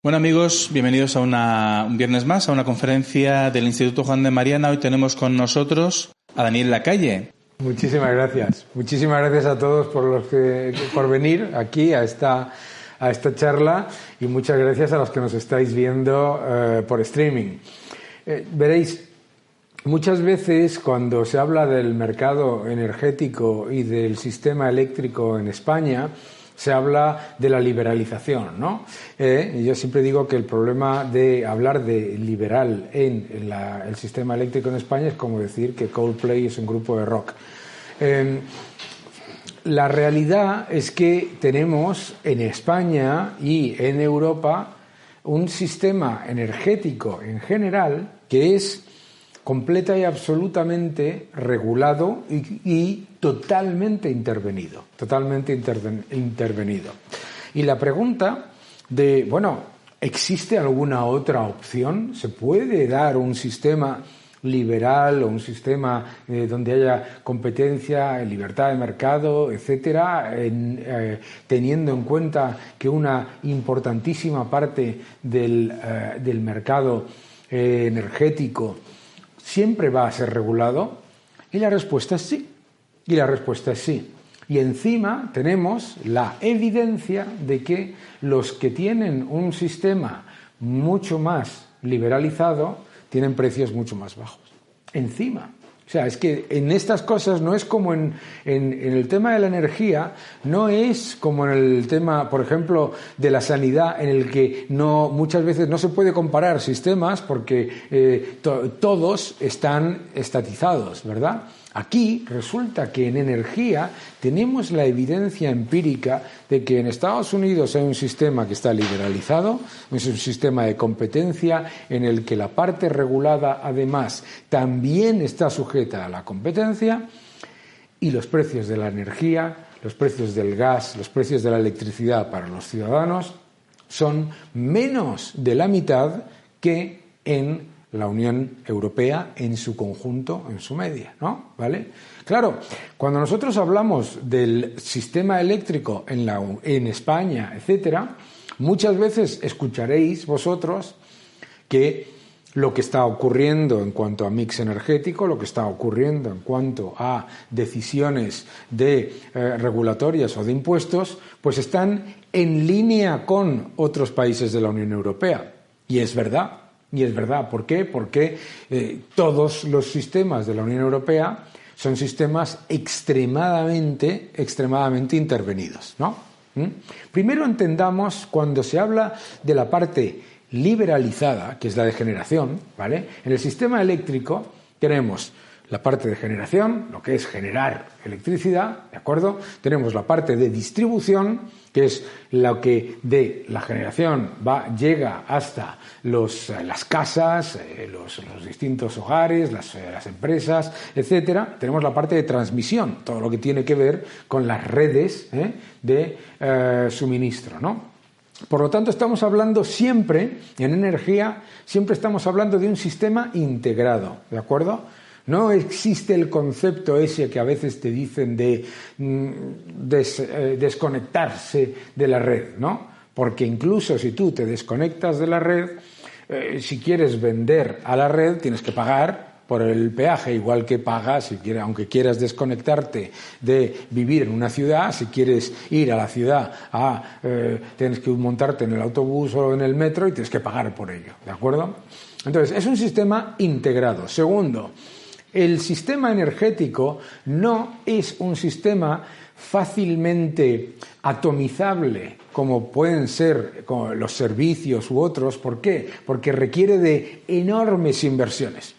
Bueno amigos, bienvenidos a un viernes más a una conferencia del Instituto Juan de Mariana. Hoy tenemos con nosotros a Daniel Lacalle. Muchísimas gracias. Muchísimas gracias a todos por venir aquí a esta charla y muchas gracias a los que nos estáis viendo por streaming. Veréis, muchas veces cuando se habla del mercado energético y del sistema eléctrico en España, se habla de la liberalización, ¿no? Yo siempre digo que el problema de hablar de liberal en el sistema eléctrico en España es como decir que Coldplay es un grupo de rock. La realidad es que tenemos en España y en Europa un sistema energético en general que es completa y absolutamente regulado y totalmente intervenido. Y la pregunta de, bueno, ¿existe alguna otra opción? ¿Se puede dar un sistema liberal o un sistema donde haya competencia, libertad de mercado, etcétera, teniendo en cuenta que una importantísima parte del mercado energético siempre va a ser regulado? Y la respuesta es sí. Y encima tenemos la evidencia de que los que tienen un sistema mucho más liberalizado tienen precios mucho más bajos. Encima. O sea, es que en estas cosas no es como en el tema de la energía, no es como en el tema, por ejemplo, de la sanidad, en el que muchas veces no se puede comparar sistemas porque todos están estatizados, ¿verdad? Aquí resulta que en energía tenemos la evidencia empírica de que en Estados Unidos hay un sistema que está liberalizado, es un sistema de competencia en el que la parte regulada además también está sujeta a la competencia y los precios de la energía, los precios del gas, los precios de la electricidad para los ciudadanos son menos de la mitad que en la Unión Europea en su conjunto, en su media, ¿no? ¿Vale? Claro, cuando nosotros hablamos del sistema eléctrico en España, etcétera, muchas veces escucharéis vosotros que lo que está ocurriendo en cuanto a mix energético, lo que está ocurriendo en cuanto a decisiones regulatorias o de impuestos, pues están en línea con otros países de la Unión Europea. Y es verdad. ¿Por qué? Porque todos los sistemas de la Unión Europea son sistemas extremadamente intervenidos, ¿no? Primero entendamos, cuando se habla de la parte liberalizada, que es la de generación, ¿vale? En el sistema eléctrico tenemos la parte de generación, lo que es generar electricidad, ¿de acuerdo? Tenemos la parte de distribución, que es lo que de la generación llega hasta las casas, los distintos hogares, las empresas, etcétera. Tenemos la parte de transmisión, todo lo que tiene que ver con las redes de suministro, ¿no? Por lo tanto, estamos hablando siempre, en energía, siempre estamos hablando de un sistema integrado, ¿de acuerdo? No existe el concepto ese que a veces te dicen de desconectarse de la red, ¿no? Porque incluso si tú te desconectas de la red, si quieres vender a la red tienes que pagar por el peaje, igual que pagas, aunque quieras desconectarte de vivir en una ciudad, si quieres ir a la ciudad, tienes que montarte en el autobús o en el metro y tienes que pagar por ello, ¿de acuerdo? Entonces, es un sistema integrado. Segundo, el sistema energético no es un sistema fácilmente atomizable como pueden ser los servicios u otros. ¿Por qué? Porque requiere de enormes inversiones.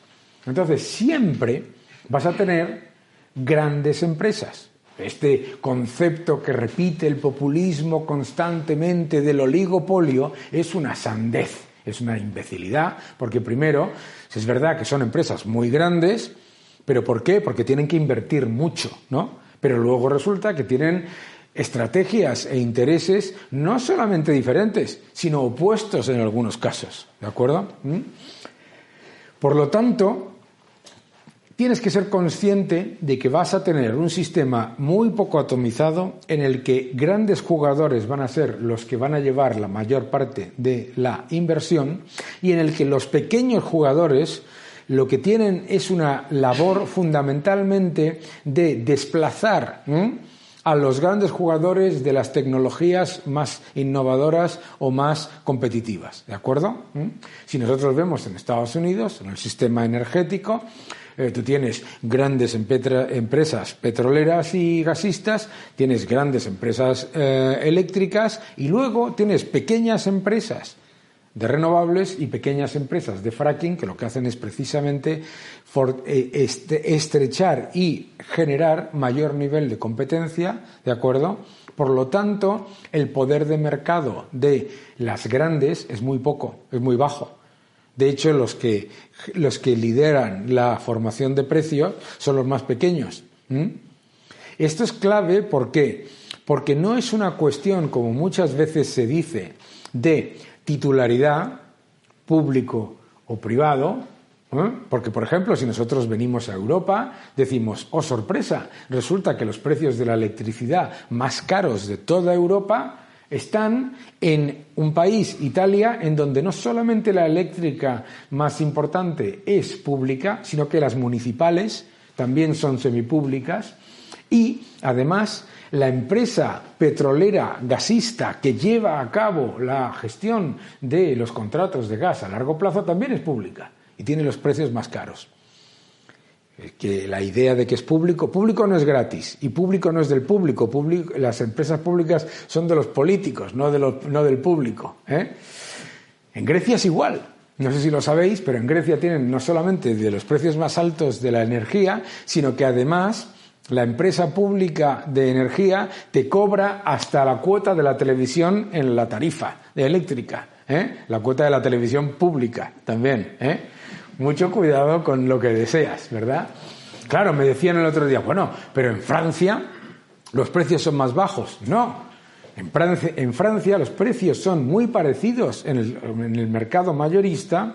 Entonces, siempre vas a tener grandes empresas. Este concepto que repite el populismo constantemente del oligopolio es una sandez, es una imbecilidad, porque primero, es verdad que son empresas muy grandes, ¿pero por qué? Porque tienen que invertir mucho, ¿no? Pero luego resulta que tienen estrategias e intereses no solamente diferentes, sino opuestos en algunos casos, ¿de acuerdo? Por lo tanto, tienes que ser consciente de que vas a tener un sistema muy poco atomizado en el que grandes jugadores van a ser los que van a llevar la mayor parte de la inversión y en el que los pequeños jugadores lo que tienen es una labor fundamentalmente de desplazar a los grandes jugadores de las tecnologías más innovadoras o más competitivas, ¿de acuerdo? Si nosotros vemos en Estados Unidos, en el sistema energético, tú tienes grandes empresas petroleras y gasistas, tienes grandes empresas eléctricas y luego tienes pequeñas empresas de renovables y pequeñas empresas de fracking que lo que hacen es precisamente estrechar y generar mayor nivel de competencia, ¿de acuerdo? Por lo tanto, el poder de mercado de las grandes es muy poco, es muy bajo. De hecho, los que lideran la formación de precios son los más pequeños. Esto es clave, ¿por qué? Porque no es una cuestión, como muchas veces se dice, de titularidad, público o privado, porque, por ejemplo, si nosotros venimos a Europa, decimos, oh sorpresa, resulta que los precios de la electricidad más caros de toda Europa están en un país, Italia, en donde no solamente la eléctrica más importante es pública, sino que las municipales también son semipúblicas y, además, la empresa petrolera gasista que lleva a cabo la gestión de los contratos de gas a largo plazo también es pública y tiene los precios más caros. Que la idea de que es público no es gratis y público no es del público, las empresas públicas son de los políticos, no del público. En Grecia es igual. No sé si lo sabéis, pero en Grecia tienen no solamente de los precios más altos de la energía, sino que además la empresa pública de energía te cobra hasta la cuota de la televisión en la tarifa eléctrica, la cuota de la televisión pública también. Mucho cuidado con lo que deseas, ¿verdad? Claro, me decían el otro día, bueno, pero en Francia los precios son más bajos. No, en Francia los precios son muy parecidos en el mercado mayorista,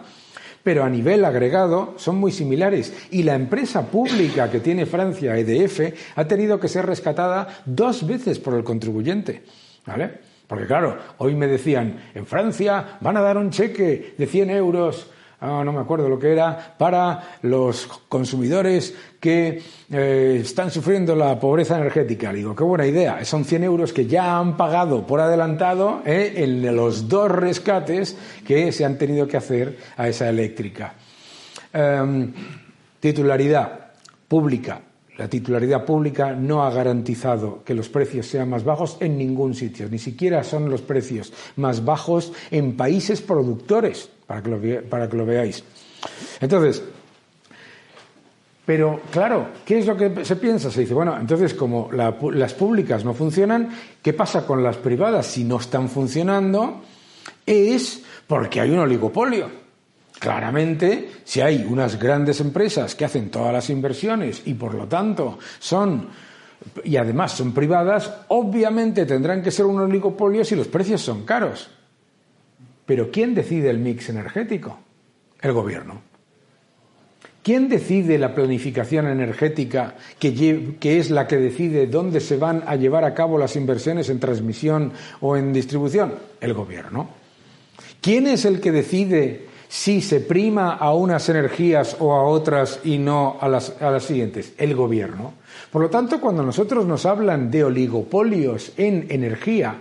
pero a nivel agregado son muy similares. Y la empresa pública que tiene Francia, EDF, ha tenido que ser rescatada 2 veces por el contribuyente, ¿vale? Porque claro, hoy me decían, en Francia van a dar un cheque de 100 euros, no me acuerdo lo que era, para los consumidores que están sufriendo la pobreza energética. Le digo, qué buena idea, son 100 euros que ya han pagado por adelantado en los 2 rescates que se han tenido que hacer a esa eléctrica. Titularidad pública. La titularidad pública no ha garantizado que los precios sean más bajos en ningún sitio, ni siquiera son los precios más bajos en países productores, para que lo veáis. Entonces, pero claro, ¿qué es lo que se piensa? Se dice, bueno, entonces como las públicas no funcionan, ¿qué pasa con las privadas si no están funcionando? Es porque hay un oligopolio. Claramente, si hay unas grandes empresas que hacen todas las inversiones y por lo tanto y además son privadas, obviamente tendrán que ser un oligopolio si los precios son caros. Pero ¿quién decide el mix energético? El gobierno. ¿Quién decide la planificación energética que es la que decide dónde se van a llevar a cabo las inversiones en transmisión o en distribución? El gobierno. ¿Quién es el que decide si se prima a unas energías o a otras y no a las siguientes? El gobierno. Por lo tanto, cuando nosotros nos hablan de oligopolios en energía,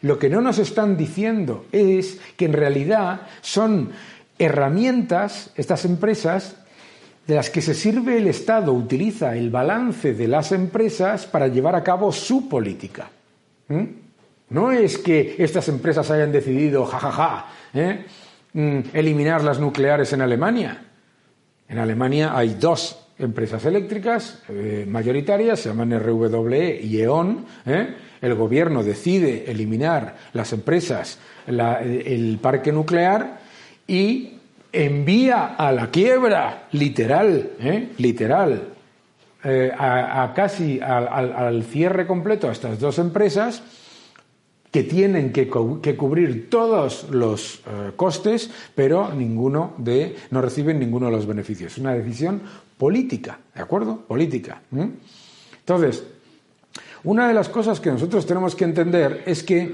lo que no nos están diciendo es que en realidad son herramientas, estas empresas, de las que se sirve el Estado, utiliza el balance de las empresas para llevar a cabo su política. No es que estas empresas hayan decidido, eliminar las nucleares en Alemania. En Alemania hay 2 empresas eléctricas mayoritarias, se llaman RWE y E.ON. El gobierno decide eliminar las empresas, el parque nuclear y envía a la quiebra, literal, casi al cierre completo a estas 2 empresas que tienen que cubrir todos los costes, pero no reciben ninguno de los beneficios. Es una decisión política, ¿de acuerdo? Política. Entonces, una de las cosas que nosotros tenemos que entender es que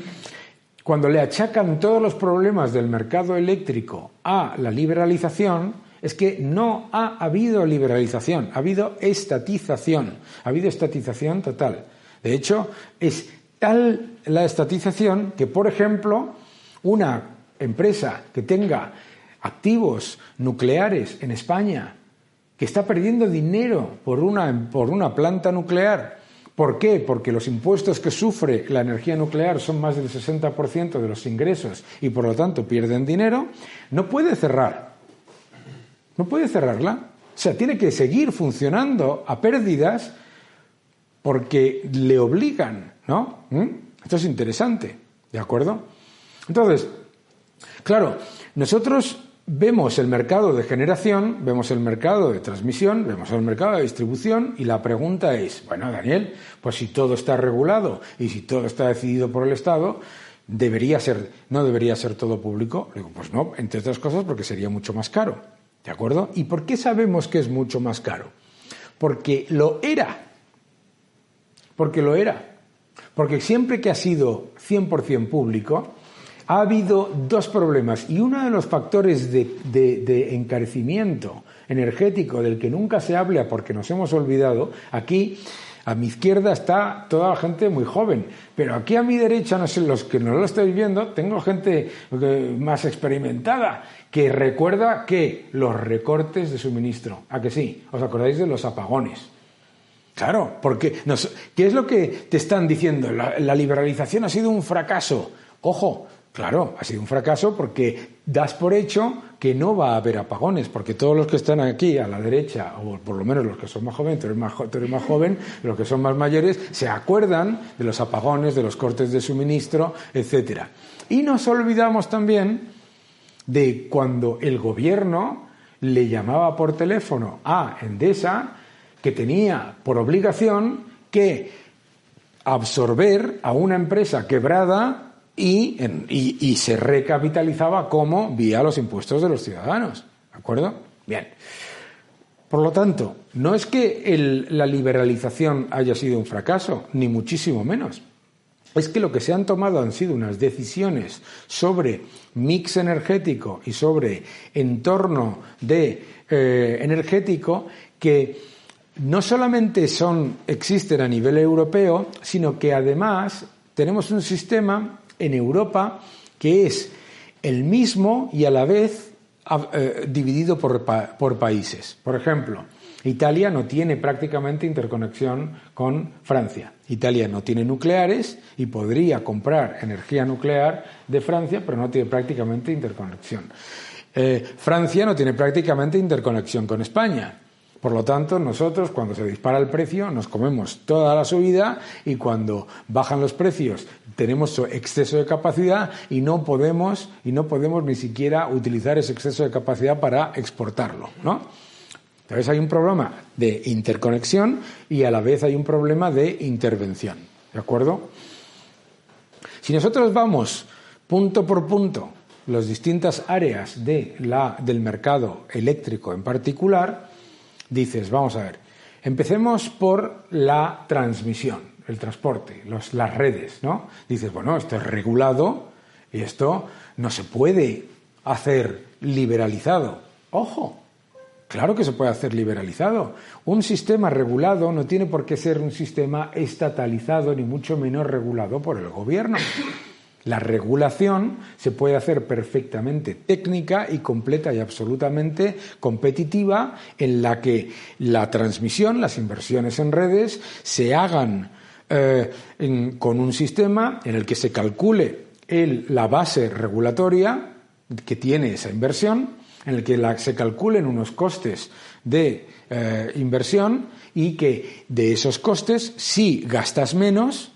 cuando le achacan todos los problemas del mercado eléctrico a la liberalización, es que no ha habido liberalización, ha habido estatización total. De hecho, es tal la estatización que, por ejemplo, una empresa que tenga activos nucleares en España, que está perdiendo dinero por una planta nuclear. ¿Por qué? Porque los impuestos que sufre la energía nuclear son más del 60% de los ingresos y por lo tanto pierden dinero, no puede cerrar. No puede cerrarla. O sea, tiene que seguir funcionando a pérdidas porque le obligan, ¿no? Esto es interesante, ¿de acuerdo? Entonces, claro, nosotros vemos el mercado de generación, vemos el mercado de transmisión, vemos el mercado de distribución y la pregunta es, bueno, Daniel, pues si todo está regulado y si todo está decidido por el Estado, ¿no debería ser todo público? Digo, pues no, entre otras cosas porque sería mucho más caro, ¿de acuerdo? ¿Y por qué sabemos que es mucho más caro? Porque lo era. Porque siempre que ha sido 100% público, ha habido dos problemas y uno de los factores de encarecimiento energético del que nunca se habla porque nos hemos olvidado, aquí a mi izquierda está toda la gente muy joven, pero aquí a mi derecha, no sé, los que no lo estáis viendo, tengo gente más experimentada que recuerda que los recortes de suministro, ¿a que sí? ¿Os acordáis de los apagones? Claro, porque ¿qué es lo que te están diciendo? La liberalización ha sido un fracaso. Ojo, claro, ha sido un fracaso porque das por hecho que no va a haber apagones, porque todos los que están aquí a la derecha, o por lo menos los que son más jóvenes, tú eres más joven, los que son más mayores, se acuerdan de los apagones, de los cortes de suministro, etcétera. Y nos olvidamos también de cuando el gobierno le llamaba por teléfono a Endesa, que tenía por obligación que absorber a una empresa quebrada y se recapitalizaba como vía los impuestos de los ciudadanos. ¿De acuerdo? Bien. Por lo tanto, no es que la liberalización haya sido un fracaso, ni muchísimo menos. Es que lo que se han tomado han sido unas decisiones sobre mix energético y sobre entorno energético que no solamente existen a nivel europeo, sino que además tenemos un sistema en Europa que es el mismo y a la vez dividido por países. Por ejemplo, Italia no tiene prácticamente interconexión con Francia. Italia no tiene nucleares y podría comprar energía nuclear de Francia, pero no tiene prácticamente interconexión. Francia no tiene prácticamente interconexión con España. Por lo tanto, nosotros, cuando se dispara el precio, nos comemos toda la subida y cuando bajan los precios tenemos exceso de capacidad y no podemos ni siquiera utilizar ese exceso de capacidad para exportarlo, ¿no? Entonces hay un problema de interconexión y a la vez hay un problema de intervención, ¿de acuerdo? Si nosotros vamos punto por punto las distintas áreas del mercado eléctrico en particular, dices, vamos a ver, empecemos por la transmisión, el transporte, las redes, ¿no? Dices, bueno, esto es regulado y esto no se puede hacer liberalizado. ¡Ojo! Claro que se puede hacer liberalizado. Un sistema regulado no tiene por qué ser un sistema estatalizado, ni mucho menos regulado por el gobierno. La regulación se puede hacer perfectamente técnica y completa y absolutamente competitiva, en la que la transmisión, las inversiones en redes, se hagan con un sistema en el que se calcule la base regulatoria que tiene esa inversión, en el que se calculen unos costes de inversión y que de esos costes, si gastas menos.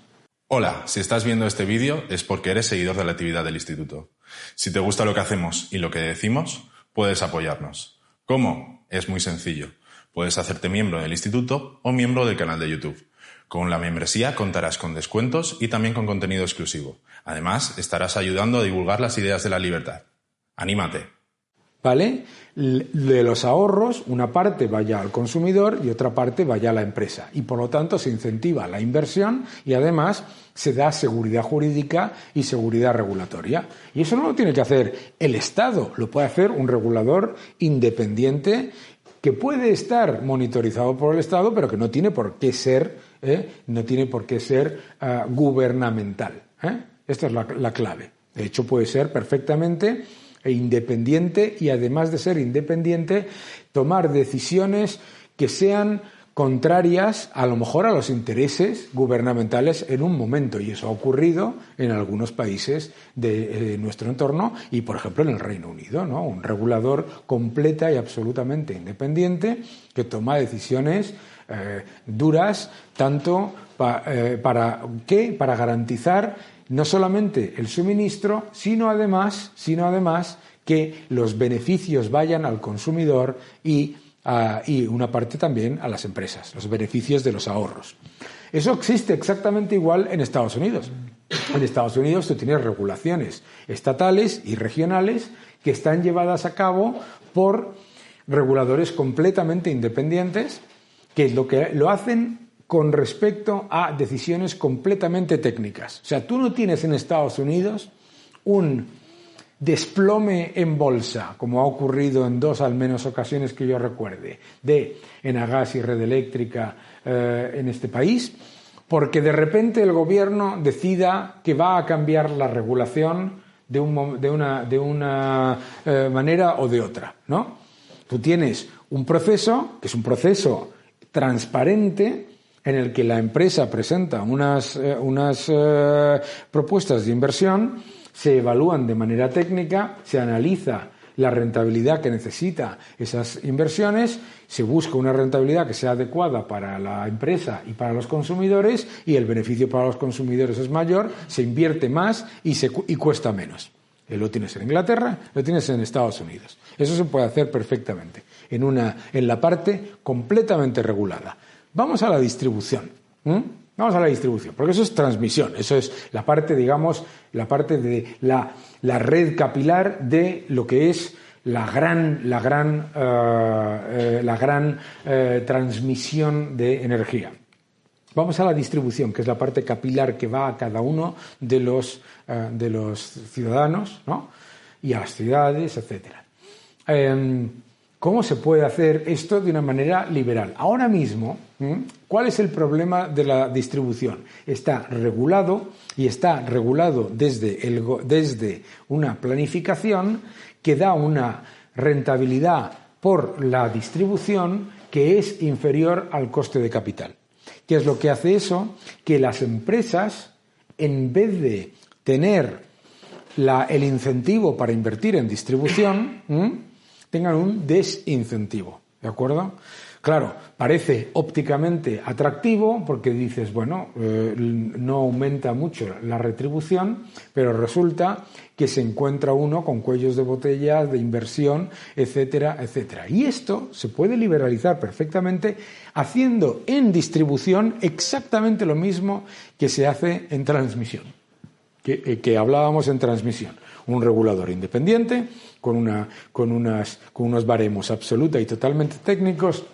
Hola, si estás viendo este vídeo es porque eres seguidor de la actividad del Instituto. Si te gusta lo que hacemos y lo que decimos, puedes apoyarnos. ¿Cómo? Es muy sencillo. Puedes hacerte miembro del Instituto o miembro del canal de YouTube. Con la membresía contarás con descuentos y también con contenido exclusivo. Además, estarás ayudando a divulgar las ideas de la libertad. ¡Anímate! ¿Vale? De los ahorros, una parte vaya al consumidor y otra parte vaya a la empresa. Y por lo tanto se incentiva la inversión y además se da seguridad jurídica y seguridad regulatoria. Y eso no lo tiene que hacer el Estado, lo puede hacer un regulador independiente que puede estar monitorizado por el Estado, pero que no tiene por qué ser, gubernamental. Esta es la clave. De hecho, puede ser perfectamente independiente y, además de ser independiente, tomar decisiones que sean contrarias a lo mejor a los intereses gubernamentales en un momento, y eso ha ocurrido en algunos países de nuestro entorno y, por ejemplo, en el Reino Unido, ¿no? Un regulador completa y absolutamente independiente que toma decisiones duras, tanto para garantizar no solamente el suministro, sino además que los beneficios vayan al consumidor y una parte también a las empresas, los beneficios de los ahorros. Eso existe exactamente igual en Estados Unidos. En Estados Unidos tú tienes regulaciones estatales y regionales que están llevadas a cabo por reguladores completamente independientes que lo hacen con respecto a decisiones completamente técnicas. O sea, tú no tienes en Estados Unidos un desplome en bolsa, como ha ocurrido en 2 al menos ocasiones que yo recuerde, de Enagás y Red Eléctrica en este país, porque de repente el gobierno decida que va a cambiar la regulación de una manera o de otra, ¿no? Tú tienes un proceso, que es un proceso transparente, en el que la empresa presenta unas propuestas de inversión, se evalúan de manera técnica, se analiza la rentabilidad que necesita esas inversiones, se busca una rentabilidad que sea adecuada para la empresa y para los consumidores, y el beneficio para los consumidores es mayor, se invierte más y cuesta menos. Lo tienes en Inglaterra, lo tienes en Estados Unidos. Eso se puede hacer perfectamente en la parte completamente regulada. Vamos a la distribución. Vamos a la distribución, porque eso es transmisión, eso es la parte, digamos, la parte de la red capilar de lo que es la gran transmisión de energía. Vamos a la distribución, que es la parte capilar que va a cada uno de los ciudadanos, ¿no? Y a las ciudades, etcétera. ¿Cómo se puede hacer esto de una manera liberal? Ahora mismo, ¿cuál es el problema de la distribución? Está regulado, y está regulado desde una planificación que da una rentabilidad por la distribución que es inferior al coste de capital. ¿Qué es lo que hace eso? Que las empresas, en vez de tener el incentivo para invertir en distribución, tengan un desincentivo, ¿de acuerdo? Claro, parece ópticamente atractivo porque dices, bueno, no aumenta mucho la retribución, pero resulta que se encuentra uno con cuellos de botella de inversión, etcétera, etcétera. Y esto se puede liberalizar perfectamente haciendo en distribución exactamente lo mismo que se hace en transmisión, que hablábamos en transmisión. Un regulador independiente con unos baremos absoluta y totalmente técnicos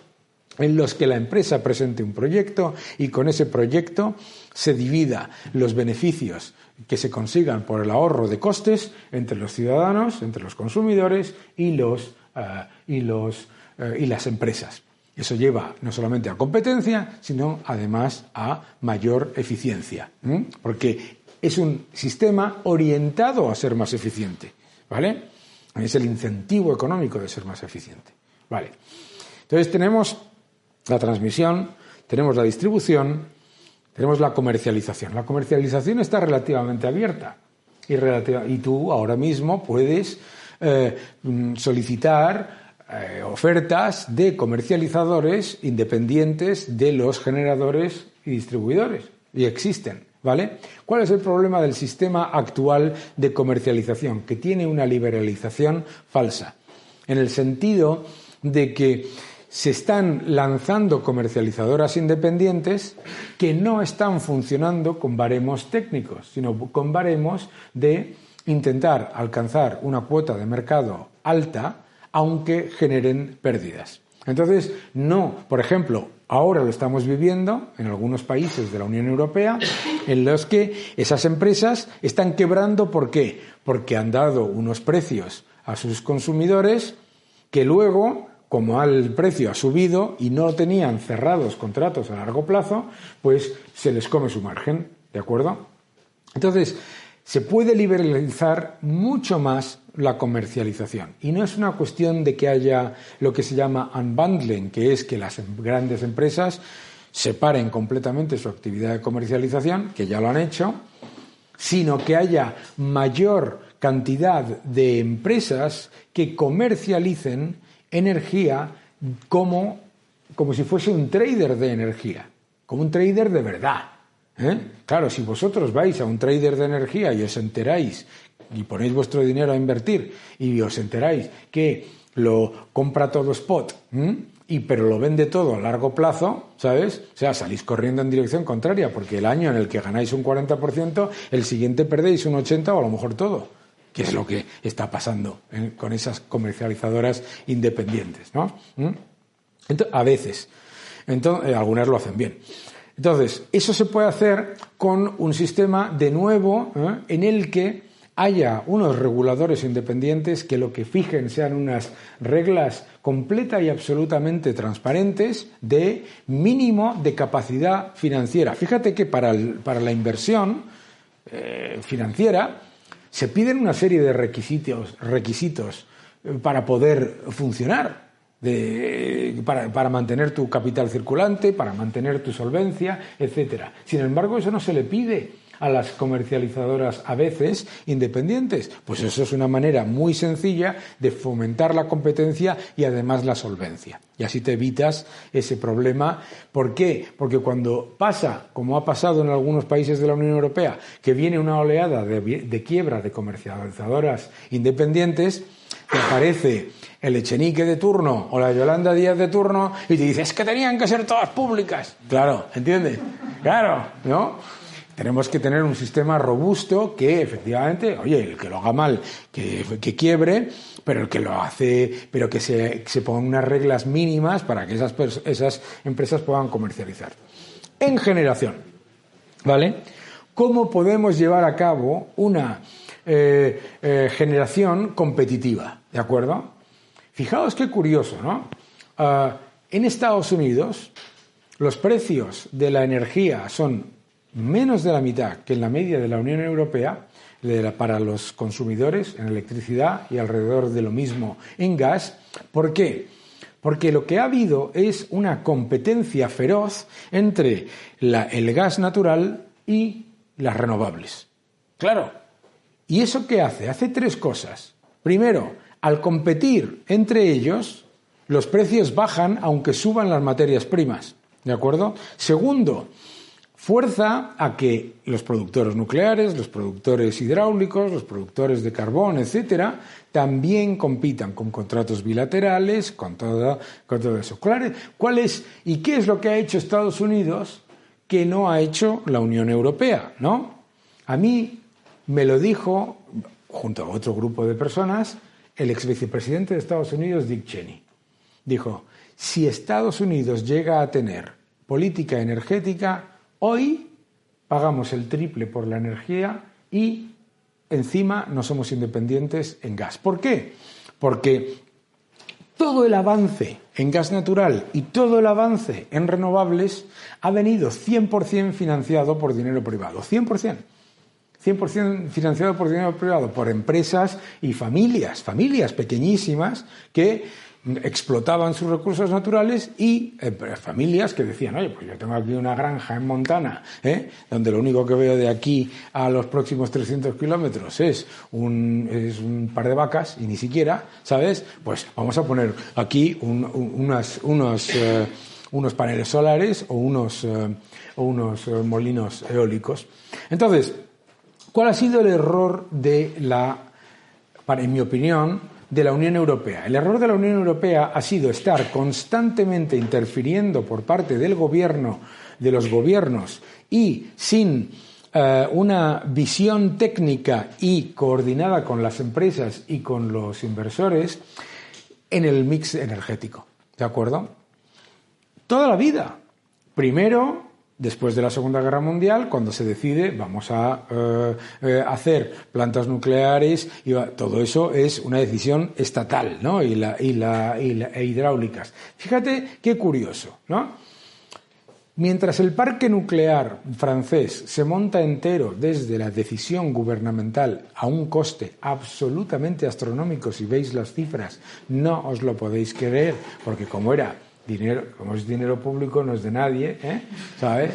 en los que la empresa presente un proyecto y con ese proyecto se divida los beneficios que se consigan por el ahorro de costes entre los ciudadanos, entre los consumidores y las empresas. Eso lleva no solamente a competencia, sino además a mayor eficiencia, porque es un sistema orientado a ser más eficiente, ¿vale? Es el incentivo económico de ser más eficiente, ¿vale? Entonces tenemos la transmisión, tenemos la distribución, tenemos la comercialización. La comercialización está relativamente abierta y tú ahora mismo puedes solicitar ofertas de comercializadores independientes de los generadores y distribuidores, y existen. ¿Vale? ¿Cuál es el problema del sistema actual de comercialización? Que tiene una liberalización falsa, en el sentido de que se están lanzando comercializadoras independientes que no están funcionando con baremos técnicos, sino con baremos de intentar alcanzar una cuota de mercado alta, aunque generen pérdidas. Entonces, no, por ejemplo, ahora lo estamos viviendo en algunos países de la Unión Europea en los que esas empresas están quebrando. ¿Por qué? Porque han dado unos precios a sus consumidores que luego, como el precio ha subido y no tenían cerrados contratos a largo plazo, pues se les come su margen, ¿de acuerdo? Entonces, se puede liberalizar mucho más la comercialización. Y no es una cuestión de que haya lo que se llama unbundling, que es que las grandes empresas separen completamente su actividad de comercialización, que ya lo han hecho, sino que haya mayor cantidad de empresas que comercialicen energía como si fuese un trader de energía, como un trader de verdad. Claro, si vosotros vais a un trader de energía y os enteráis y ponéis vuestro dinero a invertir y os enteráis que lo compra todo spot, pero lo vende todo a largo plazo, ¿sabes? O sea, salís corriendo en dirección contraria, porque el año en el que ganáis un 40%, el siguiente perdéis un 80% o a lo mejor todo, que es lo que está pasando con esas comercializadoras independientes, ¿no? Entonces, a veces. Entonces, algunas lo hacen bien. Entonces, eso se puede hacer con un sistema, de nuevo, en el que haya unos reguladores independientes que lo que fijen sean unas reglas completa y absolutamente transparentes de mínimo de capacidad financiera. Fíjate que para la inversión financiera se piden una serie de requisitos para poder funcionar. Para mantener tu capital circulante, para mantener tu solvencia, etcétera. Sin embargo, eso no se le pide a las comercializadoras a veces independientes. Pues eso es una manera muy sencilla de fomentar la competencia y además la solvencia. Y así te evitas ese problema. ¿Por qué? Porque cuando pasa, como ha pasado en algunos países de la Unión Europea, que viene una oleada de quiebra de comercializadoras independientes, te aparece el Echenique de turno o la Yolanda Díaz de turno y te dice, es que tenían que ser todas públicas. Claro, ¿entiendes? Claro, ¿no? Tenemos que tener un sistema robusto que efectivamente, oye, el que lo haga mal, que quiebre, pero el que lo hace, pero que se pongan unas reglas mínimas para que esas empresas puedan comercializar. En generación, ¿vale? ¿Cómo podemos llevar a cabo una generación competitiva? ¿De acuerdo? Fijaos qué curioso, ¿no? En Estados Unidos, los precios de la energía son menos de la mitad que en la media de la Unión Europea para los consumidores en electricidad y alrededor de lo mismo en gas. ¿Por qué? Porque lo que ha habido es una competencia feroz entre el gas natural y las renovables. Claro. ¿Y eso qué hace? Hace tres cosas. Primero, al competir entre ellos, los precios bajan aunque suban las materias primas. ¿De acuerdo? Segundo, fuerza a que los productores nucleares, los productores hidráulicos, los productores de carbón, etcétera, también compitan con contratos bilaterales, con todo eso. ¿Y qué es lo que ha hecho Estados Unidos que no ha hecho la Unión Europea? ¿No? A mí me lo dijo, junto a otro grupo de personas, el ex vicepresidente de Estados Unidos, Dick Cheney. Dijo, si Estados Unidos llega a tener política energética, hoy pagamos el triple por la energía y encima no somos independientes en gas. ¿Por qué? Porque todo el avance en gas natural y todo el avance en renovables ha venido 100% financiado por dinero privado. 100%. 100% financiado por dinero privado, por empresas y familias pequeñísimas que explotaban sus recursos naturales y familias que decían, oye, pues yo tengo aquí una granja en Montana, donde lo único que veo de aquí a los próximos 300 kilómetros es un par de vacas y ni siquiera, ¿sabes? Pues vamos a poner aquí unos paneles solares o unos molinos eólicos. Entonces, ¿cuál ha sido el error en mi opinión, de la Unión Europea. El error de la Unión Europea ha sido estar constantemente interfiriendo por parte del gobierno, de los gobiernos, y sin una visión técnica y coordinada con las empresas y con los inversores en el mix energético. ¿De acuerdo? Toda la vida. Primero, después de la Segunda Guerra Mundial, cuando se decide vamos a hacer plantas nucleares, y todo eso es una decisión estatal, ¿no? y hidráulicas. Fíjate qué curioso, ¿no? Mientras el parque nuclear francés se monta entero desde la decisión gubernamental a un coste absolutamente astronómico, si veis las cifras, no os lo podéis creer, porque como es dinero público, no es de nadie, ¿sabes?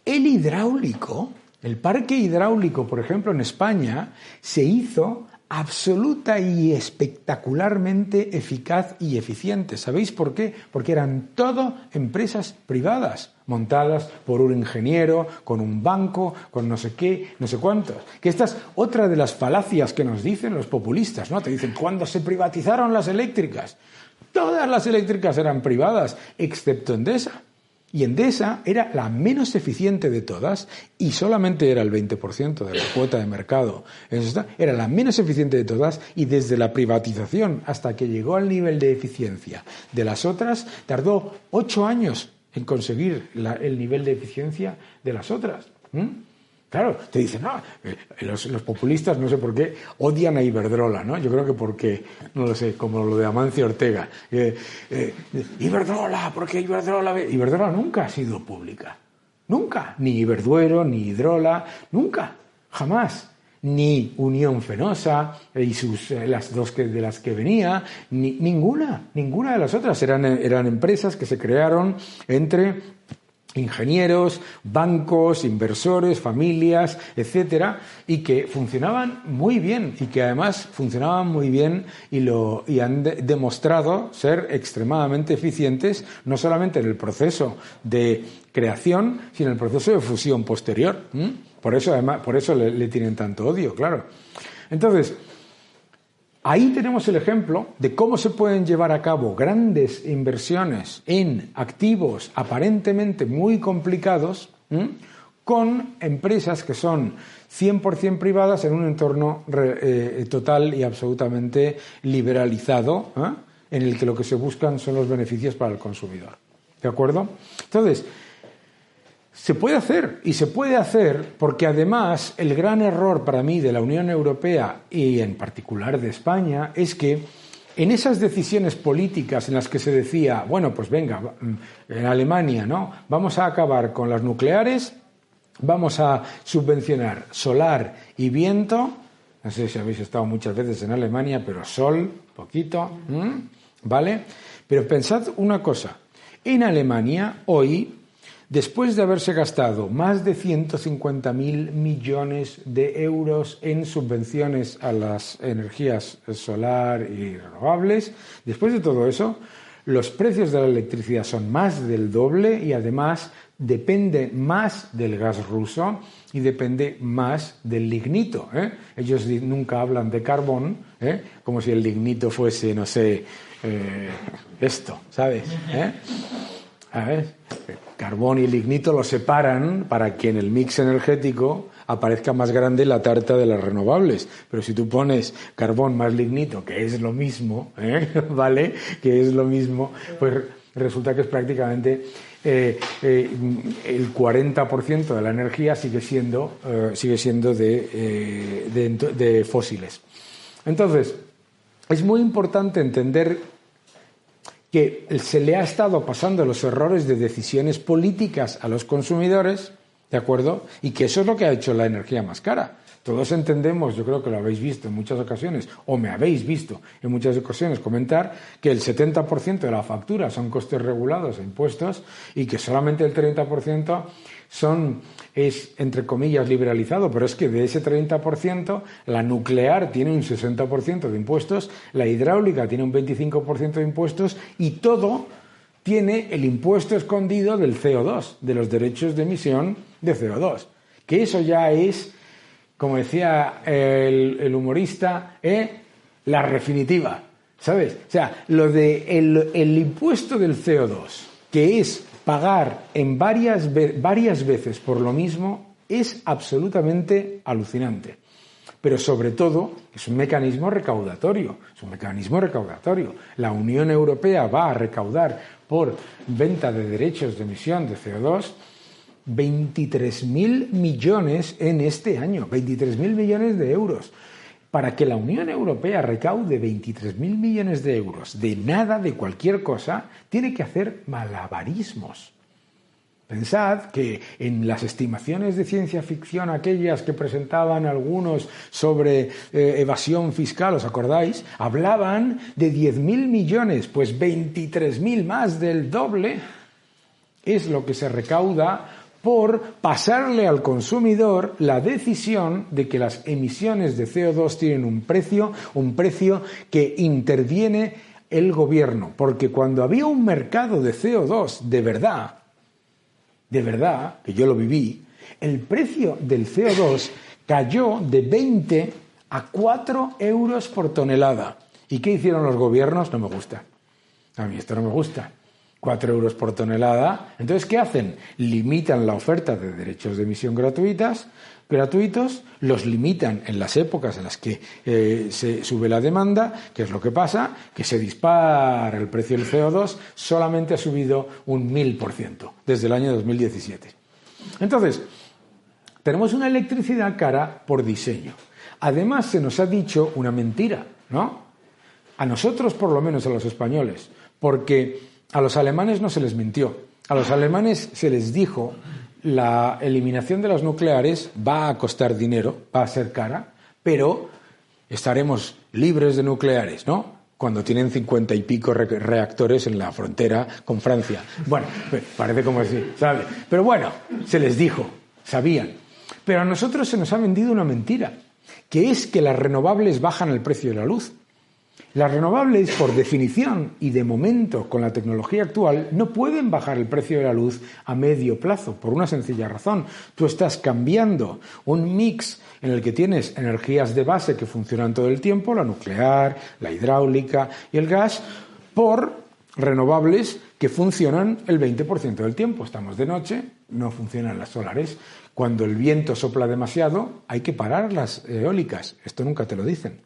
El hidráulico, el parque hidráulico, por ejemplo, en España, se hizo absoluta y espectacularmente eficaz y eficiente. ¿Sabéis por qué? Porque eran todo empresas privadas, montadas por un ingeniero, con un banco, con no sé qué, no sé cuántos. Que esta es otra de las falacias que nos dicen los populistas, ¿no? Te dicen, cuando se privatizaron las eléctricas, todas las eléctricas eran privadas, excepto Endesa. Y Endesa era la menos eficiente de todas y solamente era el 20% de la cuota de mercado. Era la menos eficiente de todas y desde la privatización hasta que llegó al nivel de eficiencia de las otras, tardó 8 años en conseguir el nivel de eficiencia de las otras. Claro, te dicen, no, los populistas, no sé por qué, odian a Iberdrola, ¿no? Yo creo que porque, no lo sé, como lo de Amancio Ortega. Iberdrola, porque Iberdrola nunca ha sido pública. Nunca. Ni Iberduero, ni Hidrola, nunca. Jamás. Ni Unión Fenosa y las dos de las que venía, ninguna de las otras. Eran empresas que se crearon entre ingenieros, bancos, inversores, familias, etcétera, y que funcionaban muy bien y que además funcionaban muy bien y han demostrado ser extremadamente eficientes, no solamente en el proceso de creación, sino en el proceso de fusión posterior. Por eso le tienen tanto odio, claro. Entonces, ahí tenemos el ejemplo de cómo se pueden llevar a cabo grandes inversiones en activos aparentemente muy complicados con empresas que son 100% privadas en un entorno total y absolutamente liberalizado, en el que lo que se buscan son los beneficios para el consumidor. ¿De acuerdo? Entonces, se puede hacer, y se puede hacer porque además el gran error para mí de la Unión Europea y en particular de España es que en esas decisiones políticas en las que se decía, bueno, pues venga, en Alemania, ¿no? Vamos a acabar con las nucleares, vamos a subvencionar solar y viento, no sé si habéis estado muchas veces en Alemania, pero sol, poquito, ¿vale? Pero pensad una cosa, en Alemania hoy, después de haberse gastado más de 150.000 millones de euros en subvenciones a las energías solar y renovables, después de todo eso, los precios de la electricidad son más del doble y además depende más del gas ruso y depende más del lignito. Ellos nunca hablan de carbón, como si el lignito fuese, no sé, esto, ¿sabes? A ver, carbón y lignito lo separan para que en el mix energético aparezca más grande la tarta de las renovables. Pero si tú pones carbón más lignito, que es lo mismo, ¿vale? Que es lo mismo, pues resulta que es prácticamente el 40% de la energía sigue siendo de fósiles. Entonces, es muy importante entender que se le ha estado pasando los errores de decisiones políticas a los consumidores, ¿de acuerdo? Y que eso es lo que ha hecho la energía más cara. Todos entendemos, yo creo que lo habéis visto en muchas ocasiones, o me habéis visto en muchas ocasiones comentar, que el 70% de la factura son costes regulados e impuestos y que solamente el 30% es, entre comillas, liberalizado, pero es que de ese 30%, la nuclear tiene un 60% de impuestos, la hidráulica tiene un 25% de impuestos y todo tiene el impuesto escondido del CO2, de los derechos de emisión de CO2, que eso ya es, como decía el humorista, la definitiva, ¿sabes? O sea, lo de el impuesto del CO2, que es pagar en varias veces por lo mismo, es absolutamente alucinante. Pero sobre todo es un mecanismo recaudatorio, La Unión Europea va a recaudar por venta de derechos de emisión de CO2 23.000 millones en este año, 23.000 millones de euros. Para que la Unión Europea recaude 23.000 millones de euros de nada, de cualquier cosa, tiene que hacer malabarismos. Pensad que en las estimaciones de ciencia ficción, aquellas que presentaban algunos sobre evasión fiscal, ¿os acordáis? Hablaban de 10.000 millones, pues 23.000 más del doble es lo que se recauda por pasarle al consumidor la decisión de que las emisiones de CO2 tienen un precio que interviene el gobierno. Porque cuando había un mercado de CO2 de verdad, que yo lo viví, el precio del CO2 cayó de 20 a 4 euros por tonelada. ¿Y qué hicieron los gobiernos? No me gusta. A mí esto no me gusta. 4 euros por tonelada. Entonces, ¿qué hacen? Limitan la oferta de derechos de emisión gratuitos, los limitan en las épocas en las que se sube la demanda. ¿Qué es lo que pasa? Que se dispara el precio del CO2, solamente ha subido un 1000% desde el año 2017. Entonces, tenemos una electricidad cara por diseño. Además, se nos ha dicho una mentira, ¿no? A nosotros, por lo menos a los españoles, porque a los alemanes no se les mintió. A los alemanes se les dijo: la eliminación de las nucleares va a costar dinero, va a ser cara, pero estaremos libres de nucleares, ¿no? Cuando tienen 50 y pico reactores en la frontera con Francia. Bueno, parece como así, ¿sabe? Pero bueno, se les dijo, sabían. Pero a nosotros se nos ha vendido una mentira, que es que las renovables bajan el precio de la luz. Las renovables, por definición y de momento con la tecnología actual, no pueden bajar el precio de la luz a medio plazo, por una sencilla razón. Tú estás cambiando un mix en el que tienes energías de base que funcionan todo el tiempo, la nuclear, la hidráulica y el gas, por renovables que funcionan el 20% del tiempo. Estamos de noche, no funcionan las solares. Cuando el viento sopla demasiado, hay que parar las eólicas. Esto nunca te lo dicen.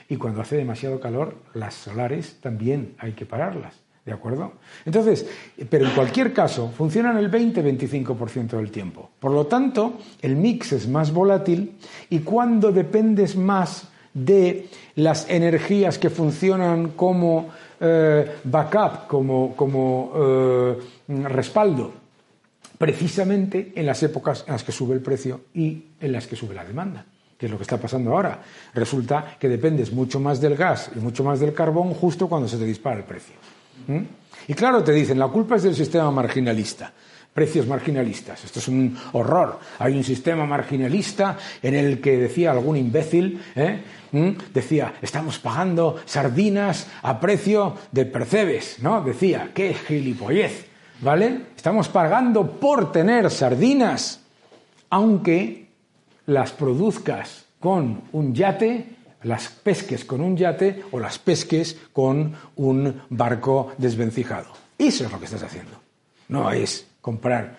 Y cuando hace demasiado calor, las solares también hay que pararlas, ¿de acuerdo? Entonces, pero en cualquier caso, funcionan el 20-25% del tiempo. Por lo tanto, el mix es más volátil y cuando dependes más de las energías que funcionan como backup, como respaldo, precisamente en las épocas en las que sube el precio y en las que sube la demanda, que es lo que está pasando ahora. Resulta que dependes mucho más del gas y mucho más del carbón justo cuando se te dispara el precio. Y claro, te dicen, la culpa es del sistema marginalista. Precios marginalistas. Esto es un horror. Hay un sistema marginalista en el que decía algún imbécil, decía, estamos pagando sardinas a precio de percebes, ¿no? Decía, qué gilipollez, ¿vale? Estamos pagando por tener sardinas, aunque las produzcas con un yate, las pesques con un yate o las pesques con un barco desvencijado. Eso es lo que estás haciendo. No es comprar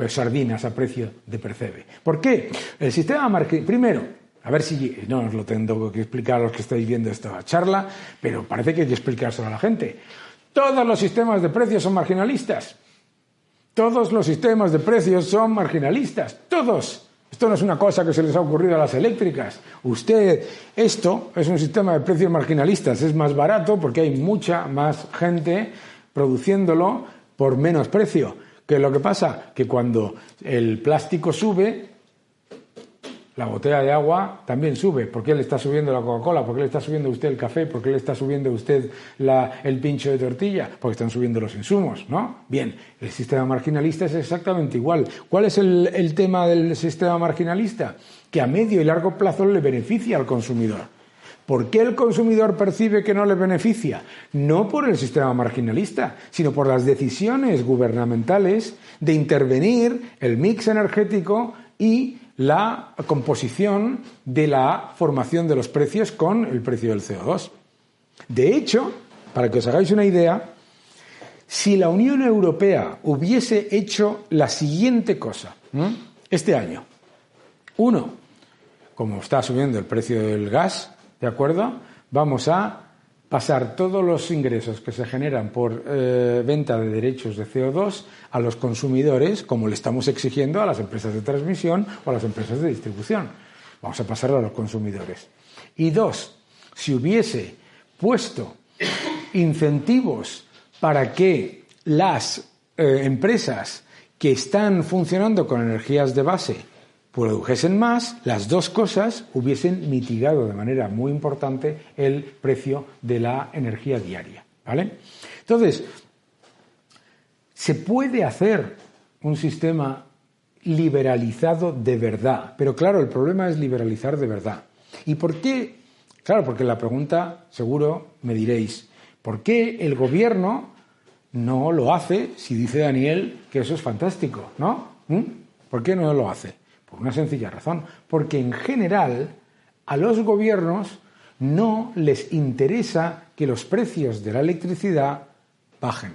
sardinas a precio de percebe. ¿Por qué? El sistema marginalista... Primero, a ver si... No os lo tengo que explicar a los que estáis viendo esta charla, pero parece que hay que explicárselo a la gente. Todos los sistemas de precios son marginalistas. Todos los sistemas de precios son marginalistas. Todos. Esto no es una cosa que se les ha ocurrido a las eléctricas. Esto es un sistema de precios marginalistas. Es más barato porque hay mucha más gente produciéndolo por menos precio. ¿Qué es lo que pasa? Que cuando el plástico sube, la botella de agua también sube. ¿Por qué le está subiendo la Coca-Cola? ¿Por qué le está subiendo usted el café? ¿Por qué le está subiendo usted el pincho de tortilla? Porque están subiendo los insumos, ¿no? Bien, el sistema marginalista es exactamente igual. ¿Cuál es el tema del sistema marginalista? Que a medio y largo plazo le beneficia al consumidor. ¿Por qué el consumidor percibe que no le beneficia? No por el sistema marginalista, sino por las decisiones gubernamentales de intervenir el mix energético y la composición de la formación de los precios con el precio del CO2. De hecho, para que os hagáis una idea, si la Unión Europea hubiese hecho la siguiente cosa este año: 1, como está subiendo el precio del gas, ¿de acuerdo? Vamos a pasar todos los ingresos que se generan por venta de derechos de CO2 a los consumidores, como le estamos exigiendo a las empresas de transmisión o a las empresas de distribución. Vamos a pasarlo a los consumidores. Y 2, si hubiese puesto incentivos para que las empresas que están funcionando con energías de base produjesen más, las dos cosas hubiesen mitigado de manera muy importante el precio de la energía diaria, ¿vale? Entonces, se puede hacer un sistema liberalizado de verdad, pero claro, el problema es liberalizar de verdad. ¿Y por qué? Claro, porque la pregunta, seguro me diréis, ¿por qué el gobierno no lo hace si dice Daniel que eso es fantástico, ¿no? ¿Por qué no lo hace? Por una sencilla razón, porque en general a los gobiernos no les interesa que los precios de la electricidad bajen.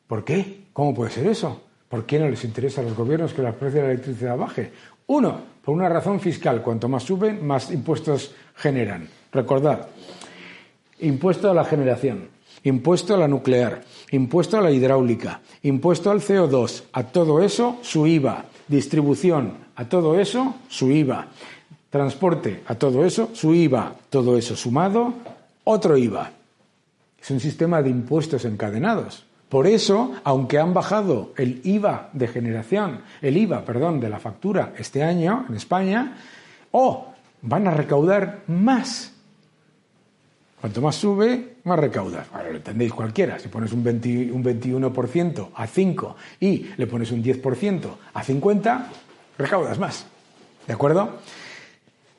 ¿Por qué? ¿Cómo puede ser eso? ¿Por qué no les interesa a los gobiernos que los precios de la electricidad bajen? 1, por una razón fiscal. Cuanto más suben, más impuestos generan. Recordad, impuesto a la generación, impuesto a la nuclear, impuesto a la hidráulica, impuesto al CO2, a todo eso su IVA, distribución, a todo eso su IVA, transporte, a todo eso su IVA, todo eso sumado, otro IVA. Es un sistema de impuestos encadenados. Por eso, aunque han bajado el IVA de generación, de la factura este año en España, van a recaudar más. Cuanto más sube, más recaudas. Ahora lo entendéis cualquiera. Si pones un 21% a 5 y le pones un 10% a 50, recaudas más. ¿De acuerdo?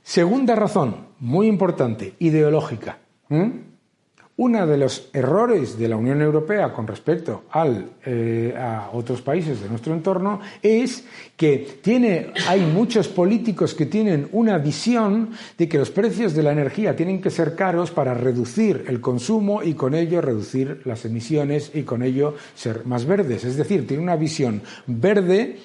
Segunda razón, muy importante, ideológica. Uno de los errores de la Unión Europea con respecto a otros países de nuestro entorno es que hay muchos políticos que tienen una visión de que los precios de la energía tienen que ser caros para reducir el consumo y con ello reducir las emisiones y con ello ser más verdes. Es decir, tiene una visión verde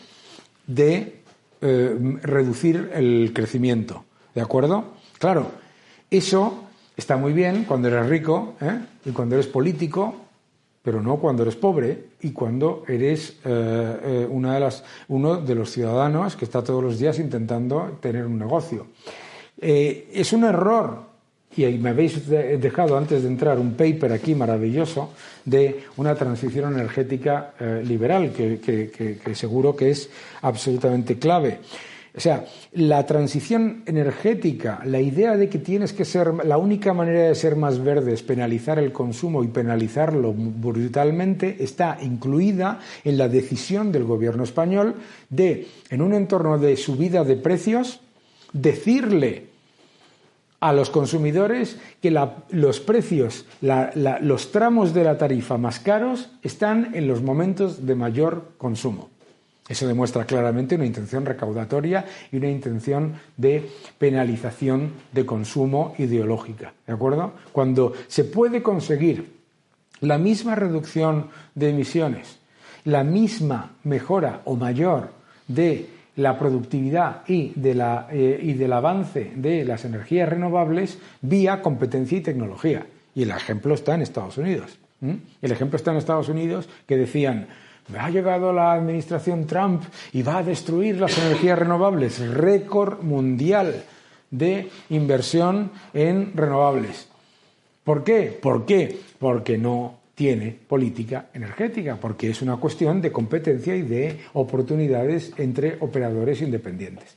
de reducir el crecimiento. ¿De acuerdo? Claro, eso está muy bien cuando eres rico y cuando eres político, pero no cuando eres pobre y cuando eres uno de los ciudadanos que está todos los días intentando tener un negocio. Es un error, y me habéis dejado antes de entrar un paper aquí maravilloso de una transición energética liberal que seguro que es absolutamente clave. O sea, la transición energética, la idea de que la única manera de ser más verde es penalizar el consumo y penalizarlo brutalmente, está incluida en la decisión del gobierno español de, en un entorno de subida de precios, decirle a los consumidores que los precios, los tramos de la tarifa más caros están en los momentos de mayor consumo. Eso demuestra claramente una intención recaudatoria y una intención de penalización de consumo ideológica, ¿de acuerdo? Cuando se puede conseguir la misma reducción de emisiones, la misma mejora o mayor de la productividad y del avance de las energías renovables vía competencia y tecnología. Y el ejemplo está en Estados Unidos. El ejemplo está en Estados Unidos, que decían: ha llegado la administración Trump y va a destruir las energías renovables. Récord mundial de inversión en renovables. ¿Por qué? ¿Por qué? Porque no tiene política energética, porque es una cuestión de competencia y de oportunidades entre operadores independientes.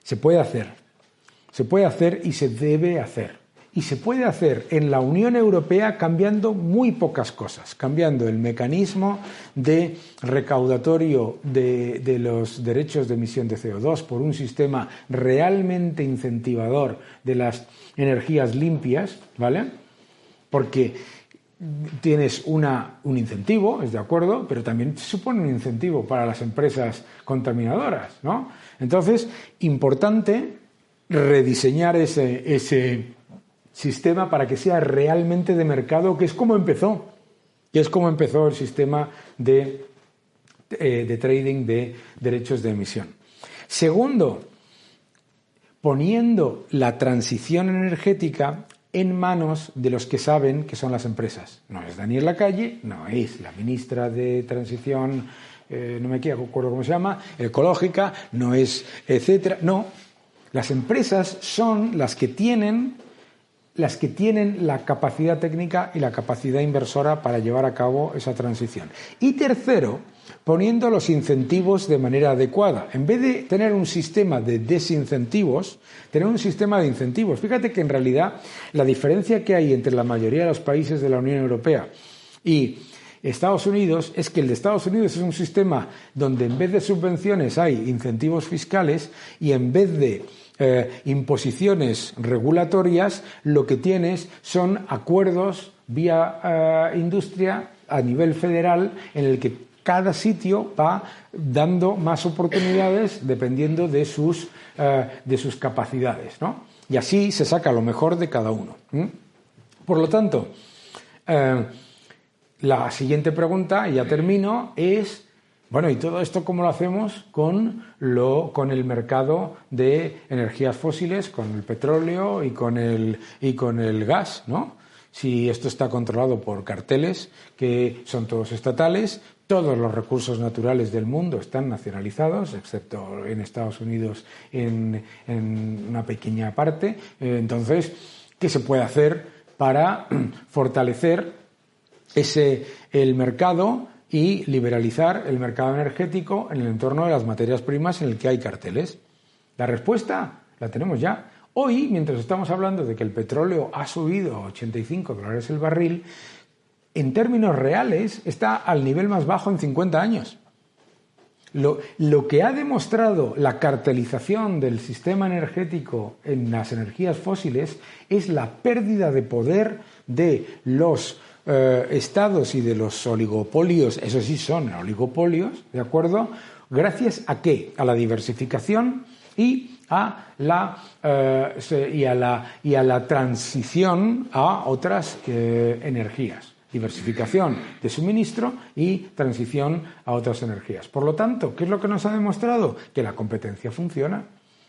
Se puede hacer y se debe hacer. Y se puede hacer en la Unión Europea cambiando muy pocas cosas, cambiando el mecanismo de recaudatorio de los derechos de emisión de CO2 por un sistema realmente incentivador de las energías limpias, ¿vale? Porque tienes un incentivo, es de acuerdo, pero también supone un incentivo para las empresas contaminadoras, ¿no? Entonces, importante rediseñar ese sistema para que sea realmente de mercado, que es como empezó el sistema de trading de derechos de emisión. Segundo, poniendo la transición energética en manos de los que saben que son las empresas. No es Daniel Lacalle, no es la ministra de Transición, no me acuerdo cómo se llama, ecológica, no es etcétera. No, las empresas son las que tienen la capacidad técnica y la capacidad inversora para llevar a cabo esa transición. Y tercero, poniendo los incentivos de manera adecuada. En vez de tener un sistema de desincentivos, tener un sistema de incentivos. Fíjate que en realidad la diferencia que hay entre la mayoría de los países de la Unión Europea y Estados Unidos es que el de Estados Unidos es un sistema donde en vez de subvenciones hay incentivos fiscales y en vez de imposiciones regulatorias, lo que tienes son acuerdos vía industria a nivel federal en el que cada sitio va dando más oportunidades dependiendo de sus capacidades, ¿no? Y así se saca lo mejor de cada uno. Por lo tanto, la siguiente pregunta, y ya termino, es, bueno, ¿y todo esto cómo lo hacemos con el mercado de energías fósiles, con el petróleo y con el gas, ¿no? Si esto está controlado por carteles que son todos estatales, todos los recursos naturales del mundo están nacionalizados, excepto en Estados Unidos en una pequeña parte. Entonces, ¿qué se puede hacer para fortalecer el mercado y liberalizar el mercado energético en el entorno de las materias primas en el que hay carteles? La respuesta la tenemos ya. Hoy, mientras estamos hablando de que el petróleo ha subido a $85 el barril, en términos reales está al nivel más bajo en 50 años. Lo que ha demostrado la cartelización del sistema energético en las energías fósiles es la pérdida de poder de los estados y de los oligopolios, eso sí son oligopolios, ¿de acuerdo? ¿Gracias a qué? A la diversificación y a la transición a otras energías. Diversificación de suministro y transición a otras energías. Por lo tanto, ¿qué es lo que nos ha demostrado? Que la competencia funciona.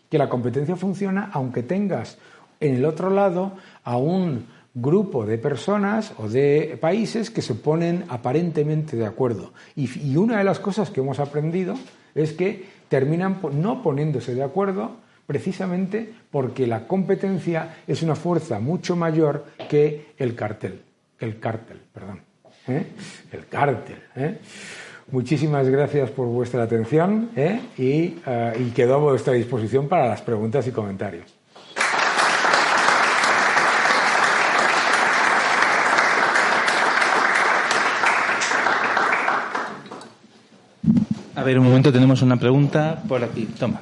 Que la competencia funciona aunque tengas en el otro lado a un grupo de personas o de países que se ponen aparentemente de acuerdo. Y una de las cosas que hemos aprendido es que terminan no poniéndose de acuerdo precisamente porque la competencia es una fuerza mucho mayor que el cártel. El cártel. Muchísimas gracias por vuestra atención y quedo a vuestra disposición para las preguntas y comentarios. A ver, un momento, tenemos una pregunta por aquí. Toma.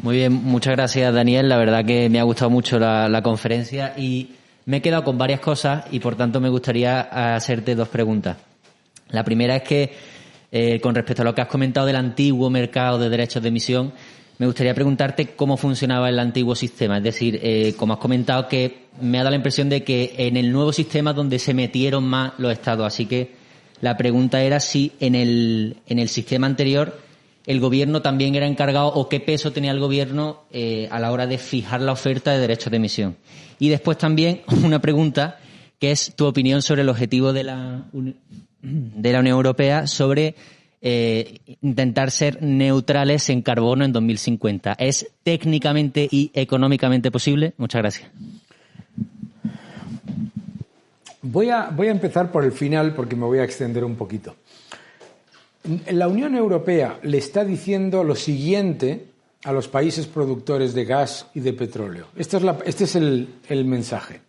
Muy bien, muchas gracias, Daniel. La verdad que me ha gustado mucho la conferencia y me he quedado con varias cosas y, por tanto, me gustaría hacerte dos preguntas. La primera es que, con respecto a lo que has comentado del antiguo mercado de derechos de emisión, me gustaría preguntarte cómo funcionaba el antiguo sistema. Es decir, como has comentado, que me ha dado la impresión de que en el nuevo sistema es donde se metieron más los estados. Así que la pregunta era si en el sistema anterior el gobierno también era encargado o qué peso tenía el gobierno a la hora de fijar la oferta de derechos de emisión. Y después también una pregunta que es tu opinión sobre el objetivo de la Unión Europea sobre intentar ser neutrales en carbono en 2050. ¿Es técnicamente y económicamente posible? Muchas gracias. Voy a empezar por el final porque me voy a extender un poquito. La Unión Europea le está diciendo lo siguiente a los países productores de gas y de petróleo. Este es el mensaje.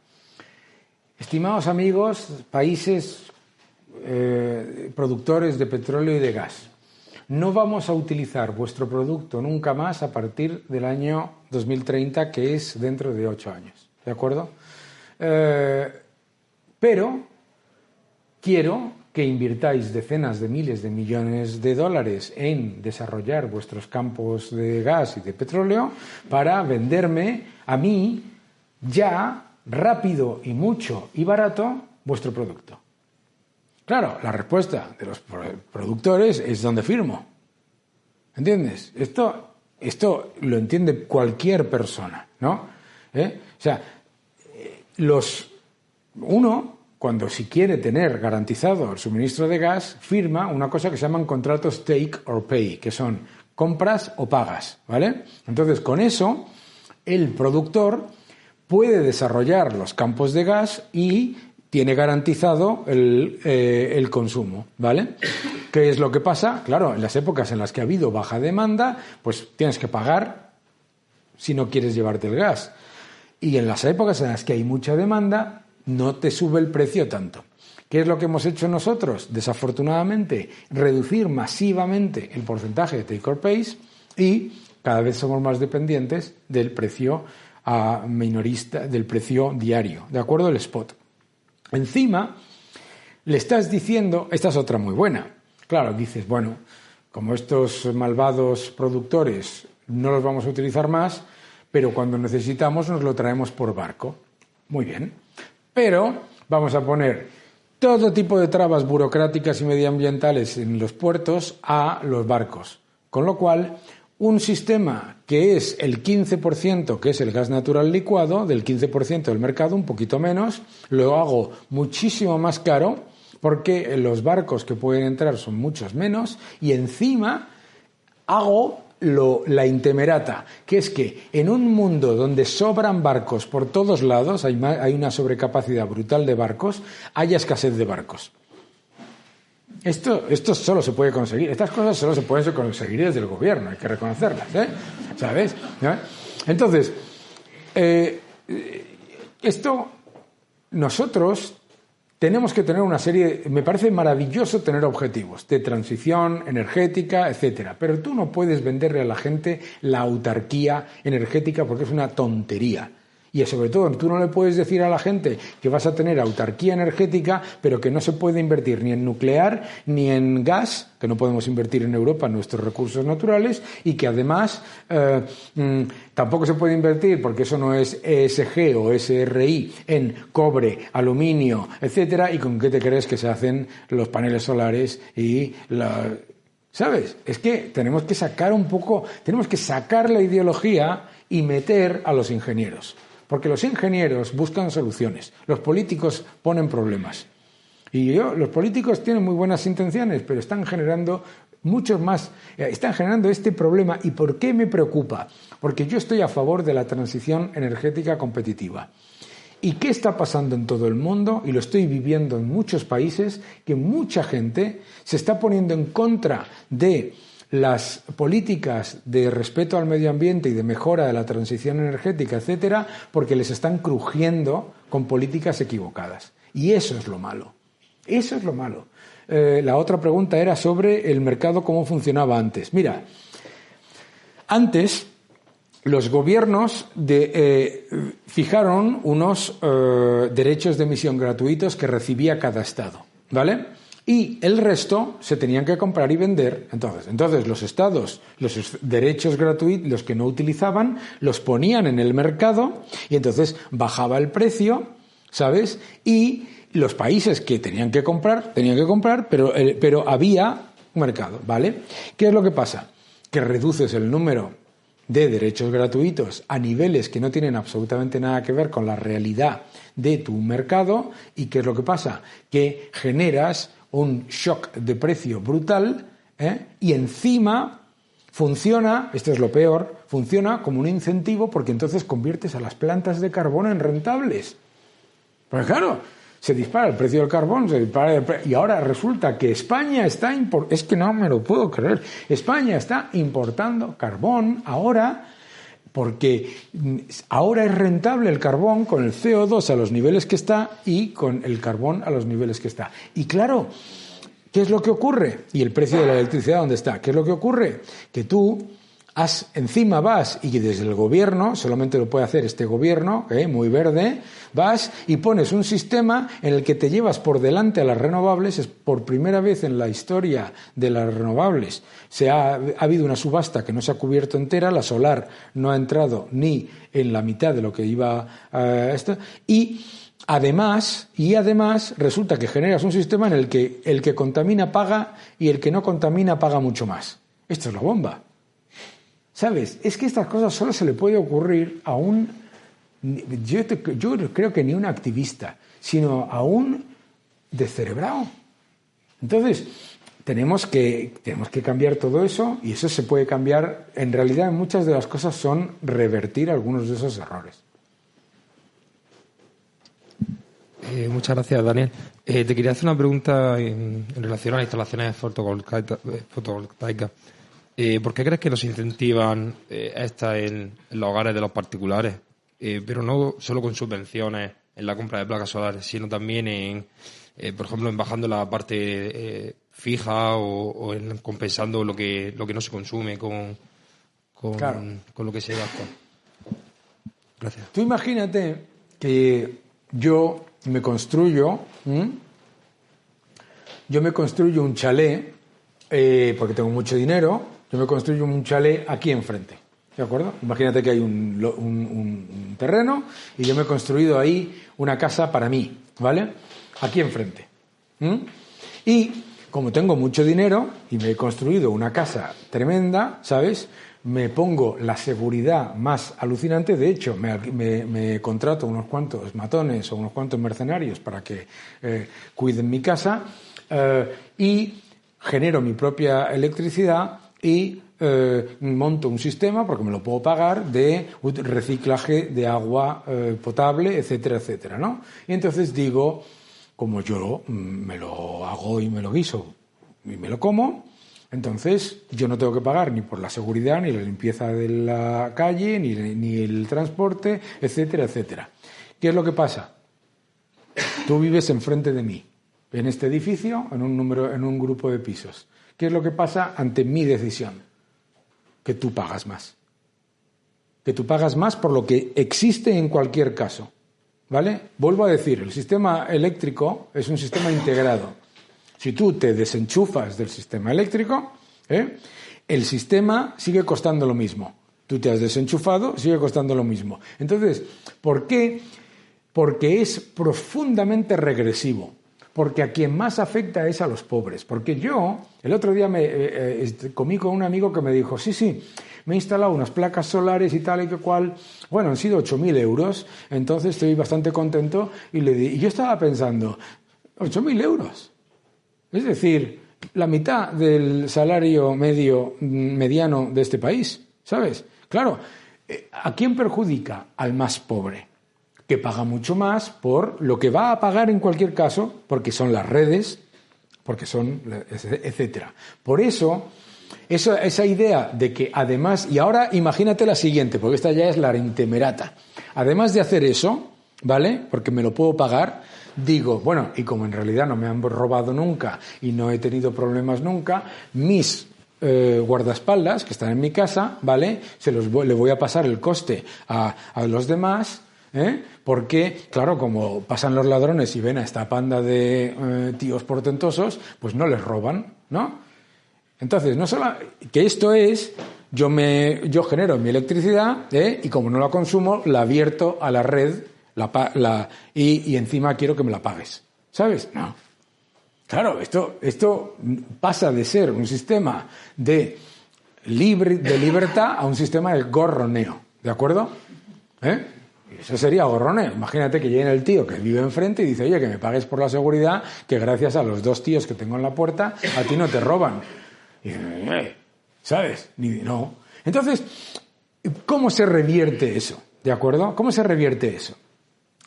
Estimados amigos, países productores de petróleo y de gas, no vamos a utilizar vuestro producto nunca más a partir del año 2030, que es dentro de 8 años. ¿De acuerdo? pero quiero que invirtáis decenas de miles de millones de dólares en desarrollar vuestros campos de gas y de petróleo para venderme a mí ya rápido y mucho y barato vuestro producto. Claro, la respuesta de los productores es ¿dónde firmo? ¿Entiendes? Esto lo entiende cualquier persona, ¿no? O sea, uno, cuando si quiere tener garantizado el suministro de gas, firma una cosa que se llaman contratos take or pay, que son compras o pagas, ¿vale? Entonces, con eso, el productor puede desarrollar los campos de gas y tiene garantizado el consumo, ¿vale? ¿Qué es lo que pasa? Claro, en las épocas en las que ha habido baja demanda, pues tienes que pagar si no quieres llevarte el gas. Y en las épocas en las que hay mucha demanda, no te sube el precio tanto. ¿Qué es lo que hemos hecho nosotros? Desafortunadamente, reducir masivamente el porcentaje de take or pay y cada vez somos más dependientes del precio minorista, del precio diario, ¿de acuerdo? El spot. Encima, le estás diciendo, esta es otra muy buena. Claro, dices, bueno, como estos malvados productores no los vamos a utilizar más, pero cuando necesitamos nos lo traemos por barco. Muy bien. Pero vamos a poner todo tipo de trabas burocráticas y medioambientales en los puertos a los barcos. Con lo cual, un sistema que es el 15%, que es el gas natural licuado, del 15% del mercado, un poquito menos, lo hago muchísimo más caro porque los barcos que pueden entrar son muchos menos y encima hago la intemerata, que es que en un mundo donde sobran barcos por todos lados, hay una sobrecapacidad brutal de barcos, haya escasez de barcos. Esto solo se puede conseguir, estas cosas solo se pueden conseguir desde el gobierno, hay que reconocerlas, ¿sabes? Entonces, nosotros tenemos que tener una serie, me parece maravilloso tener objetivos de transición energética, etcétera, pero tú no puedes venderle a la gente la autarquía energética porque es una tontería. Y sobre todo, tú no le puedes decir a la gente que vas a tener autarquía energética, pero que no se puede invertir ni en nuclear ni en gas, que no podemos invertir en Europa en nuestros recursos naturales, y que además tampoco se puede invertir, porque eso no es ESG o SRI, en cobre, aluminio, etcétera, y con qué te crees que se hacen los paneles solares y ¿sabes? Es que tenemos que sacar la ideología y meter a los ingenieros. Porque los ingenieros buscan soluciones, los políticos ponen problemas. Y los políticos tienen muy buenas intenciones, pero están generando este problema. ¿Y por qué me preocupa? Porque yo estoy a favor de la transición energética competitiva. ¿Y qué está pasando en todo el mundo? Y lo estoy viviendo en muchos países, que mucha gente se está poniendo en contra de las políticas de respeto al medio ambiente y de mejora de la transición energética, etcétera, porque les están crujiendo con políticas equivocadas. Y eso es lo malo. Eso es lo malo. La otra pregunta era sobre el mercado, cómo funcionaba antes. Mira, antes los gobiernos fijaron unos derechos de emisión gratuitos que recibía cada estado, ¿vale? Y el resto se tenían que comprar y vender. Entonces los estados, los derechos gratuitos, los que no utilizaban, los ponían en el mercado y entonces bajaba el precio, ¿sabes? Y los países que tenían que comprar, pero había un mercado, ¿vale? ¿Qué es lo que pasa? Que reduces el número de derechos gratuitos a niveles que no tienen absolutamente nada que ver con la realidad de tu mercado. ¿Y qué es lo que pasa? Que generas un shock de precio brutal, y encima funciona, esto es lo peor, funciona como un incentivo porque entonces conviertes a las plantas de carbón en rentables. Pues claro, se dispara el precio del carbón, y ahora resulta que España está es que no me lo puedo creer, España está importando carbón ahora, porque ahora es rentable el carbón con el CO2 a los niveles que está y con el carbón a los niveles que está. Y claro, ¿qué es lo que ocurre? Y el precio de la electricidad, ¿dónde está? ¿Qué es lo que ocurre? Que tú Encima vas y desde el gobierno, solamente lo puede hacer este gobierno, muy verde, vas y pones un sistema en el que te llevas por delante a las renovables. Es por primera vez en la historia de las renovables. Ha habido una subasta que no se ha cubierto entera, la solar no ha entrado ni en la mitad de lo que iba a esto, y además resulta que generas un sistema en el que el que contamina paga y el que no contamina paga mucho más. Esto es la bomba. ¿Sabes? Es que estas cosas solo se le puede ocurrir a yo creo que ni un activista, sino a un descerebrado. Entonces, tenemos que cambiar todo eso, y eso se puede cambiar. En realidad, muchas de las cosas son revertir algunos de esos errores. Muchas gracias, Daniel. Te quería hacer una pregunta en relación a las instalaciones fotovoltaicas. ¿Por qué crees que nos incentivan estas en los hogares de los particulares? Pero no solo con subvenciones en la compra de placas solares, sino también por ejemplo, en bajando la parte fija o en compensando lo que no se consume con lo que se gasta. Gracias. Tú imagínate que yo me construyo un chalet, porque tengo mucho dinero. Yo me construyo un chalet aquí enfrente, ¿de acuerdo? Imagínate que hay un terreno y yo me he construido ahí una casa para mí, ¿vale? Aquí enfrente. Y como tengo mucho dinero y me he construido una casa tremenda, ¿sabes? Me pongo la seguridad más alucinante. De hecho, me contrato unos cuantos matones o unos cuantos mercenarios para que cuiden mi casa, y genero mi propia electricidad y monto un sistema, porque me lo puedo pagar, de reciclaje de agua potable, etcétera, etcétera, ¿no? Y entonces digo, como yo me lo hago y me lo guiso y me lo como, entonces yo no tengo que pagar ni por la seguridad, ni la limpieza de la calle, ni el transporte, etcétera, etcétera. ¿Qué es lo que pasa? Tú vives enfrente de mí, en este edificio, en un grupo de pisos. ¿Qué es lo que pasa ante mi decisión? Que tú pagas más. Que tú pagas más por lo que existe en cualquier caso. ¿Vale? Vuelvo a decir, el sistema eléctrico es un sistema integrado. Si tú te desenchufas del sistema eléctrico, el sistema sigue costando lo mismo. Tú te has desenchufado, sigue costando lo mismo. Entonces, ¿por qué? Porque es profundamente regresivo. Porque a quien más afecta es a los pobres. Porque yo, el otro día comí con un amigo que me dijo, sí, me he instalado unas placas solares y tal y que cual. Bueno, han sido 8.000 euros, entonces estoy bastante contento. Y yo estaba pensando, 8.000 euros. Es decir, la mitad del salario mediano de este país, ¿sabes? Claro, ¿a quién perjudica? Al más pobre, que paga mucho más por lo que va a pagar en cualquier caso, porque son las redes, porque son, etcétera. Por eso, esa idea de que además, y ahora imagínate la siguiente, porque esta ya es la intemerata. Además de hacer eso, ¿vale? Porque me lo puedo pagar, digo, bueno, y como en realidad no me han robado nunca y no he tenido problemas nunca, mis guardaespaldas que están en mi casa, ¿vale? Le voy a pasar el coste a los demás. Porque, claro, como pasan los ladrones y ven a esta panda de tíos portentosos, pues no les roban, ¿no? Entonces, no solo que esto es, yo genero mi electricidad, y como no la consumo, la vierto a la red, y encima quiero que me la pagues, ¿sabes? No. Claro, esto pasa de ser un sistema de libertad a un sistema de gorroneo, ¿de acuerdo? Eso sería gorroneo. Imagínate que llegue el tío que vive enfrente y dice, oye, que me pagues por la seguridad, que gracias a los 2 tíos que tengo en la puerta, a ti no te roban. Y ¿sabes? No. Entonces, ¿cómo se revierte eso? ¿De acuerdo? ¿Cómo se revierte eso?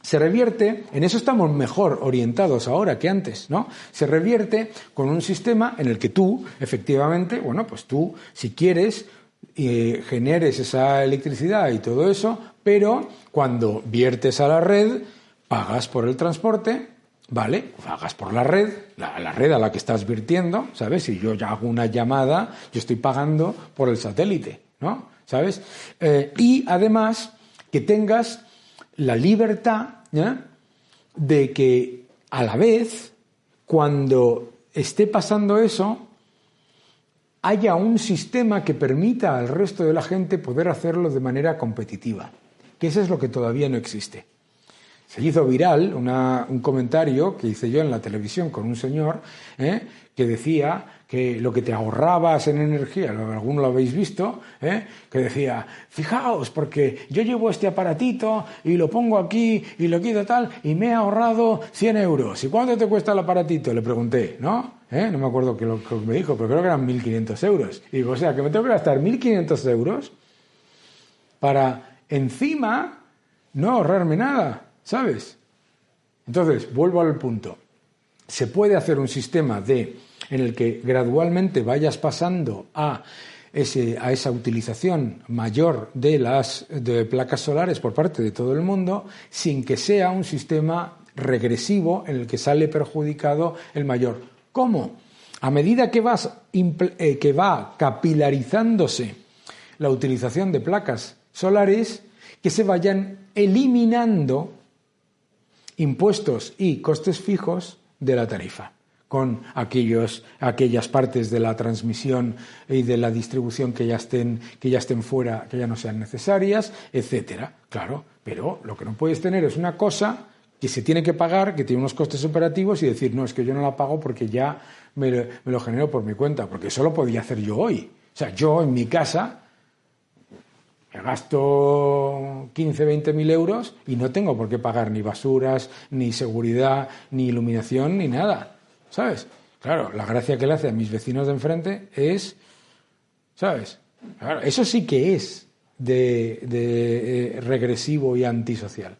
Se revierte, en eso estamos mejor orientados ahora que antes, ¿no? Se revierte con un sistema en el que tú, efectivamente, bueno, pues tú, si quieres, generes esa electricidad y todo eso, pero cuando viertes a la red, pagas por el transporte, ¿vale? Pagas por la red a la que estás virtiendo, ¿sabes? Si yo ya hago una llamada, yo estoy pagando por el satélite, ¿no? ¿Sabes? Y además que tengas la libertad, ¿ya?, de que a la vez, cuando esté pasando eso, haya un sistema que permita al resto de la gente poder hacerlo de manera competitiva, que eso es lo que todavía no existe. Se hizo viral un comentario que hice yo en la televisión con un señor que decía que lo que te ahorrabas en energía, alguno lo habéis visto, que decía, fijaos, porque yo llevo este aparatito y lo pongo aquí y lo quito tal y me he ahorrado 100 euros. ¿Y cuánto te cuesta el aparatito? Le pregunté, ¿no? No me acuerdo qué lo que me dijo, pero creo que eran 1.500 euros. Y digo, o sea, que me tengo que gastar 1.500 euros para encima no ahorrarme nada, ¿sabes? Entonces, vuelvo al punto. Se puede hacer un sistema en el que gradualmente vayas pasando a esa utilización mayor de placas solares por parte de todo el mundo, sin que sea un sistema regresivo en el que sale perjudicado el mayor. ¿Cómo? A medida que va capilarizándose la utilización de placas solares, que se vayan eliminando impuestos y costes fijos de la tarifa, con aquellas partes de la transmisión y de la distribución que ya estén fuera, que ya no sean necesarias, etcétera. Claro, pero lo que no puedes tener es una cosa que se tiene que pagar, que tiene unos costes operativos y decir, no, es que yo no la pago porque ya me lo genero por mi cuenta, porque eso lo podía hacer yo hoy. O sea, yo en mi casa me gasto 15-20.000 euros y no tengo por qué pagar ni basuras, ni seguridad, ni iluminación, ni nada, ¿sabes? Claro, la gracia que le hace a mis vecinos de enfrente es, ¿sabes? Claro, eso sí que es de regresivo y antisocial.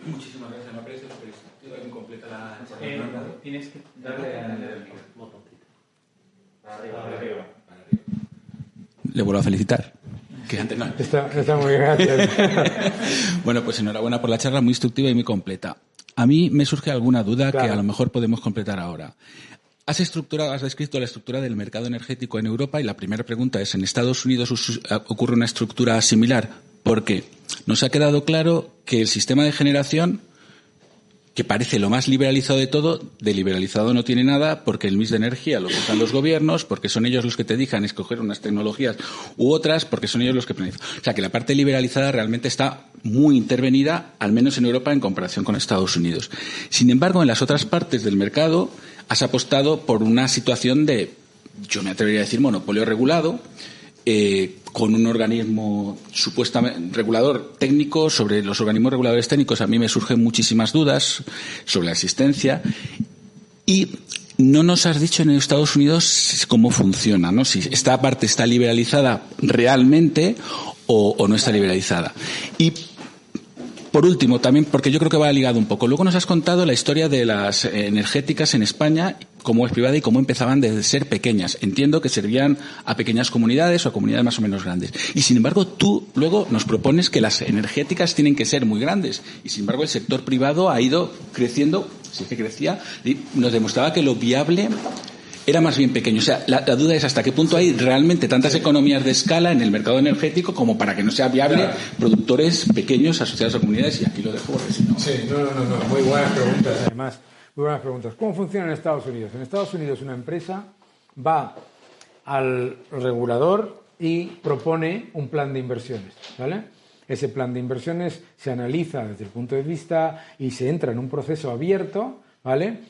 Muchísimas gracias, me parece súper instructiva y muy completa la charla. Tienes que darle al botoncito. Arriba. Le vuelvo a felicitar. Que antes no. Está muy bien, gracias. Bueno, pues enhorabuena por la charla, muy instructiva y muy completa. A mí me surge alguna duda que a lo mejor podemos completar ahora. Has descrito la estructura del mercado energético en Europa y la primera pregunta es, ¿en Estados Unidos ocurre una estructura similar? Porque nos ha quedado claro que el sistema de generación, que parece lo más liberalizado de todo, de liberalizado no tiene nada, porque el mix de energía lo usan los gobiernos, porque son ellos los que te dejan escoger unas tecnologías u otras, porque son ellos los que planifican. O sea, que la parte liberalizada realmente está muy intervenida, al menos en Europa, en comparación con Estados Unidos. Sin embargo, en las otras partes del mercado has apostado por una situación de, yo me atrevería a decir, monopolio regulado, con un organismo supuestamente regulador técnico. Sobre los organismos reguladores técnicos a mí me surgen muchísimas dudas sobre la existencia y no nos has dicho en Estados Unidos cómo funciona, ¿no? Si esta parte está liberalizada realmente o no está liberalizada. Y por último, también porque yo creo que va ligado un poco. Luego nos has contado la historia de las energéticas en España, cómo es privada y cómo empezaban desde ser pequeñas. Entiendo que servían a pequeñas comunidades o a comunidades más o menos grandes. Y sin embargo, tú luego nos propones que las energéticas tienen que ser muy grandes. Y sin embargo, el sector privado ha ido creciendo, si es que crecía, y nos demostraba que lo viable era más bien pequeño. O sea, la duda es hasta qué punto hay realmente tantas economías de escala en el mercado energético como para que no sea viable productores pequeños asociados a comunidades. Y aquí lo dejo porque si no... Sí, no. Muy buenas preguntas, además. Muy buenas preguntas. ¿Cómo funciona en Estados Unidos? En Estados Unidos una empresa va al regulador y propone un plan de inversiones, ¿vale? Ese plan de inversiones se analiza desde el punto de vista y se entra en un proceso abierto, ¿vale?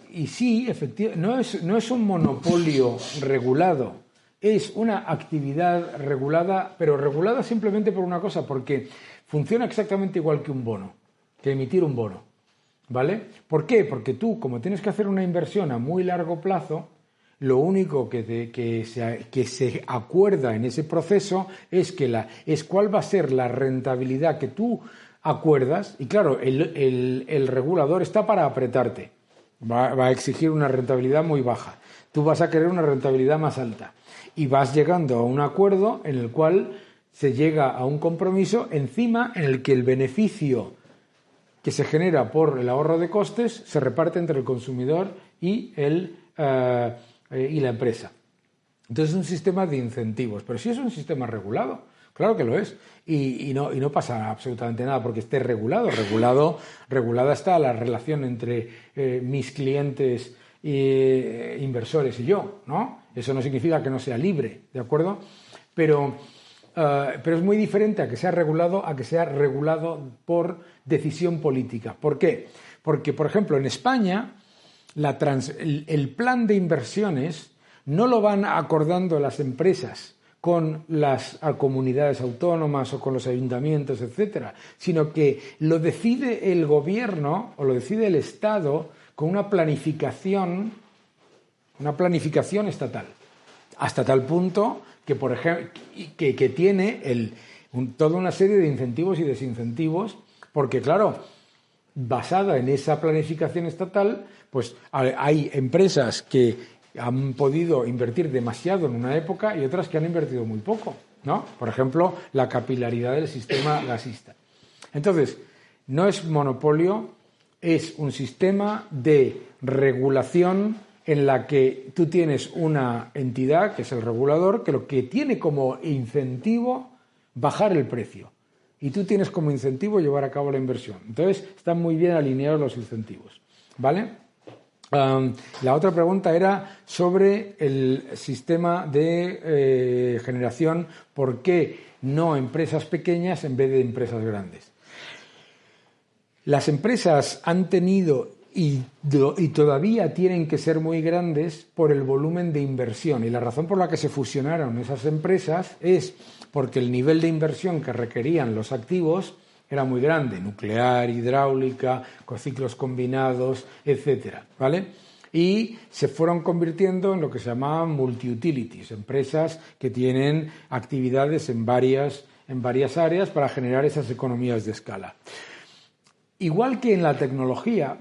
Y sí, efectivamente, no es un monopolio regulado, es una actividad regulada, pero regulada simplemente por una cosa, porque funciona exactamente igual que un bono, que emitir un bono, ¿vale? ¿Por qué? Porque tú, como tienes que hacer una inversión a muy largo plazo, lo único que se acuerda en ese proceso es cuál va a ser la rentabilidad que tú acuerdas, y claro, el regulador está para apretarte. Va a exigir una rentabilidad muy baja. Tú vas a querer una rentabilidad más alta. Y vas llegando a un acuerdo en el cual se llega a un compromiso encima en el que el beneficio que se genera por el ahorro de costes se reparte entre el consumidor y la empresa. Entonces es un sistema de incentivos, pero sí es un sistema regulado, claro que lo es, y no pasa absolutamente nada porque esté regulado. Regulada está la relación entre mis clientes, inversores y yo, ¿no? Eso no significa que no sea libre, ¿de acuerdo? Pero es muy diferente a que sea regulado por decisión política. ¿Por qué? Porque, por ejemplo, en España el plan de inversiones no lo van acordando las empresas con las comunidades autónomas o con los ayuntamientos, etcétera, sino que lo decide el gobierno o lo decide el Estado con una planificación estatal, hasta tal punto que, por ejemplo, que tiene toda una serie de incentivos y desincentivos, porque claro, basada en esa planificación estatal, pues hay empresas que han podido invertir demasiado en una época y otras que han invertido muy poco, ¿no? Por ejemplo, la capilaridad del sistema gasista. Entonces, no es monopolio, es un sistema de regulación en la que tú tienes una entidad, que es el regulador, que lo que tiene como incentivo bajar el precio. Y tú tienes como incentivo llevar a cabo la inversión. Entonces, están muy bien alineados los incentivos, ¿vale? La otra pregunta era sobre el sistema de generación. ¿Por qué no empresas pequeñas en vez de empresas grandes? Las empresas han tenido y todavía tienen que ser muy grandes por el volumen de inversión. Y la razón por la que se fusionaron esas empresas es porque el nivel de inversión que requerían los activos era muy grande, nuclear, hidráulica, con ciclos combinados, etcétera, ¿vale? Y se fueron convirtiendo en lo que se llamaban multi-utilities, empresas que tienen actividades en varias áreas para generar esas economías de escala. Igual que en la tecnología,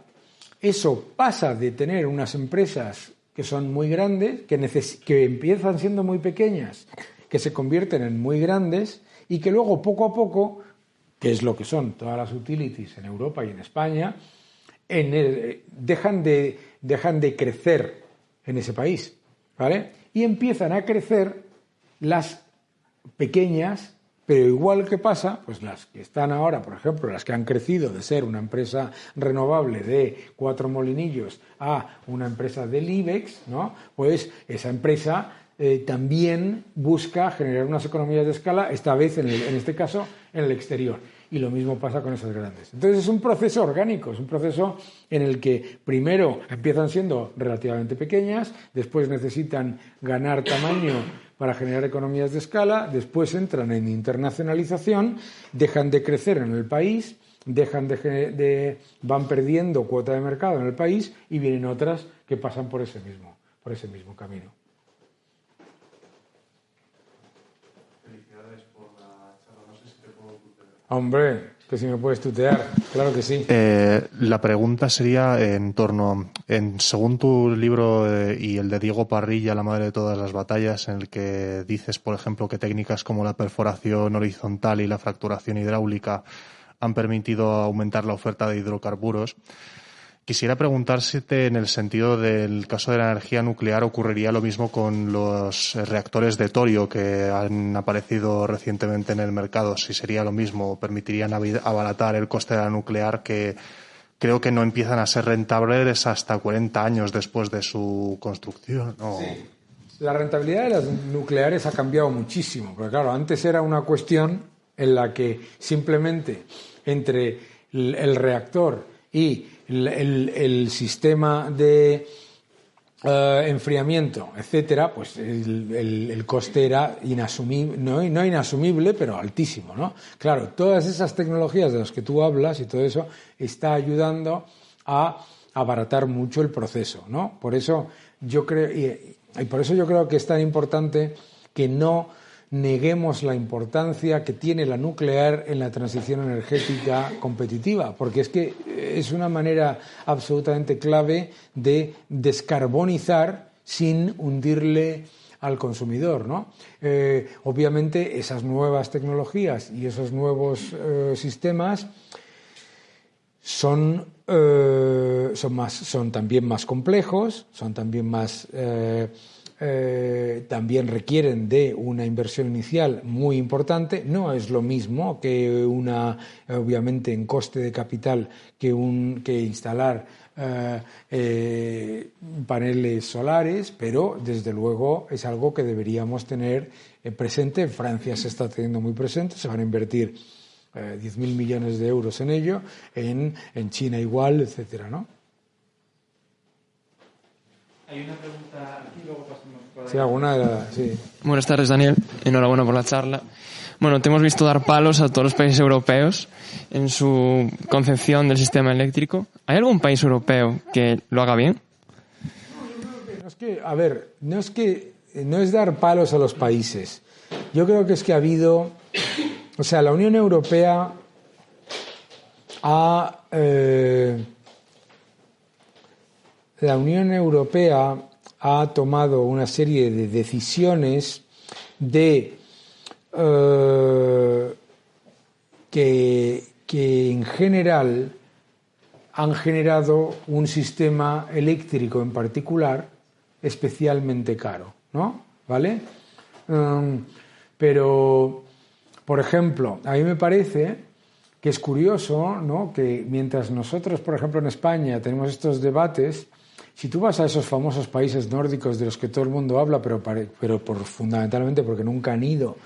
eso pasa de tener unas empresas que son muy grandes, que empiezan siendo muy pequeñas, que se convierten en muy grandes y que luego poco a poco, que es lo que son todas las utilities en Europa y en España, dejan de crecer en ese país, ¿vale? Y empiezan a crecer las pequeñas, pero igual que pasa, pues las que están ahora, por ejemplo, las que han crecido de ser una empresa renovable de 4 molinillos a una empresa del IBEX, ¿no? Pues esa empresa también busca generar unas economías de escala, esta vez, en este caso, en el exterior. Y lo mismo pasa con esas grandes. Entonces es un proceso orgánico, es un proceso en el que primero empiezan siendo relativamente pequeñas, después necesitan ganar tamaño para generar economías de escala, después entran en internacionalización, dejan de crecer en el país, van perdiendo cuota de mercado en el país y vienen otras que pasan por ese mismo camino. Hombre, que si me puedes tutear, claro que sí. La pregunta sería en torno, según tu libro y el de Diego Parrilla, La madre de todas las batallas, en el que dices, por ejemplo, que técnicas como la perforación horizontal y la fracturación hidráulica han permitido aumentar la oferta de hidrocarburos. Quisiera preguntársete, en el sentido del caso de la energía nuclear, ¿ocurriría lo mismo con los reactores de torio que han aparecido recientemente en el mercado? Si sería lo mismo, permitirían abaratar el coste de la nuclear, que creo que no empiezan a ser rentables hasta 40 años después de su construcción, ¿no? Sí. La rentabilidad de las nucleares ha cambiado muchísimo, porque claro, antes era una cuestión en la que simplemente entre el reactor y el sistema de enfriamiento, etcétera, pues el coste era inasumible, no inasumible, pero altísimo, ¿no? Claro, todas esas tecnologías de las que tú hablas y todo eso está ayudando a abaratar mucho el proceso, ¿no? Por eso yo creo, y por eso yo creo que es tan importante que no neguemos la importancia que tiene la nuclear en la transición energética competitiva, porque es que es una manera absolutamente clave de descarbonizar sin hundirle al consumidor, ¿no? Obviamente esas nuevas tecnologías y esos nuevos sistemas son son también más complejos, son también más... también requieren de una inversión inicial muy importante. No es lo mismo que obviamente en coste de capital que instalar paneles solares, pero desde luego es algo que deberíamos tener presente. En Francia se está teniendo muy presente, se van a invertir 10.000 millones de euros en ello, en China igual, etcétera, ¿no? Hay una pregunta aquí, luego pasamos por ahí. Sí, alguna, sí. Buenas tardes, Daniel. Enhorabuena por la charla. Bueno, te hemos visto dar palos a todos los países europeos en su concepción del sistema eléctrico. ¿Hay algún país europeo que lo haga bien? No es que, a ver, no es dar palos a los países. Yo creo que es que ha habido, o sea, la Unión Europea ha tomado una serie de decisiones que en general han generado un sistema eléctrico en particular especialmente caro, ¿no? ¿Vale? Pero, por ejemplo, a mí me parece que es curioso, ¿no?, que mientras nosotros, por ejemplo, en España tenemos estos debates, si tú vas a esos famosos países nórdicos de los que todo el mundo habla, pero fundamentalmente porque nunca han ido,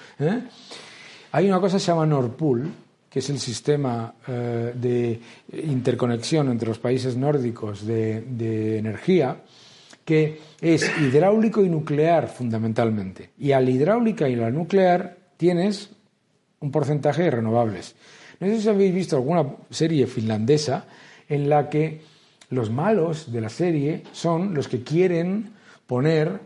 hay una cosa que se llama Nord Pool, que es el sistema de interconexión entre los países nórdicos de energía, que es hidráulico y nuclear fundamentalmente. Y a la hidráulica y a la nuclear tienes un porcentaje de renovables. No sé si habéis visto alguna serie finlandesa en la que los malos de la serie son los que quieren poner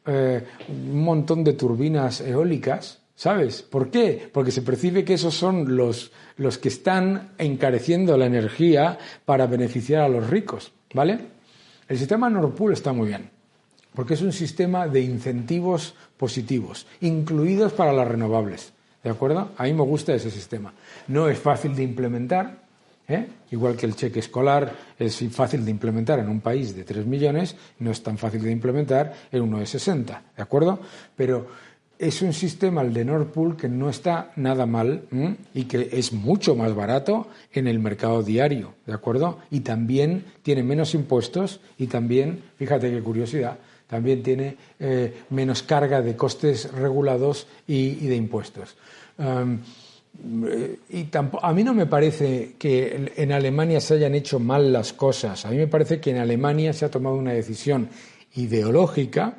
un montón de turbinas eólicas, ¿sabes? ¿Por qué? Porque se percibe que esos son los que están encareciendo la energía para beneficiar a los ricos, ¿vale? El sistema Nord Pool está muy bien, porque es un sistema de incentivos positivos, incluidos para las renovables, ¿de acuerdo? A mí me gusta ese sistema. No es fácil de implementar, igual que el cheque escolar es fácil de implementar en un país de 3 millones, no es tan fácil de implementar en uno de 60, ¿de acuerdo? Pero es un sistema, el de Nord Pool, que no está nada mal y que es mucho más barato en el mercado diario, ¿de acuerdo? Y también tiene menos impuestos y también, fíjate qué curiosidad, también tiene menos carga de costes regulados y de impuestos. A mí no me parece que en Alemania se hayan hecho mal las cosas. A mí me parece que en Alemania se ha tomado una decisión ideológica,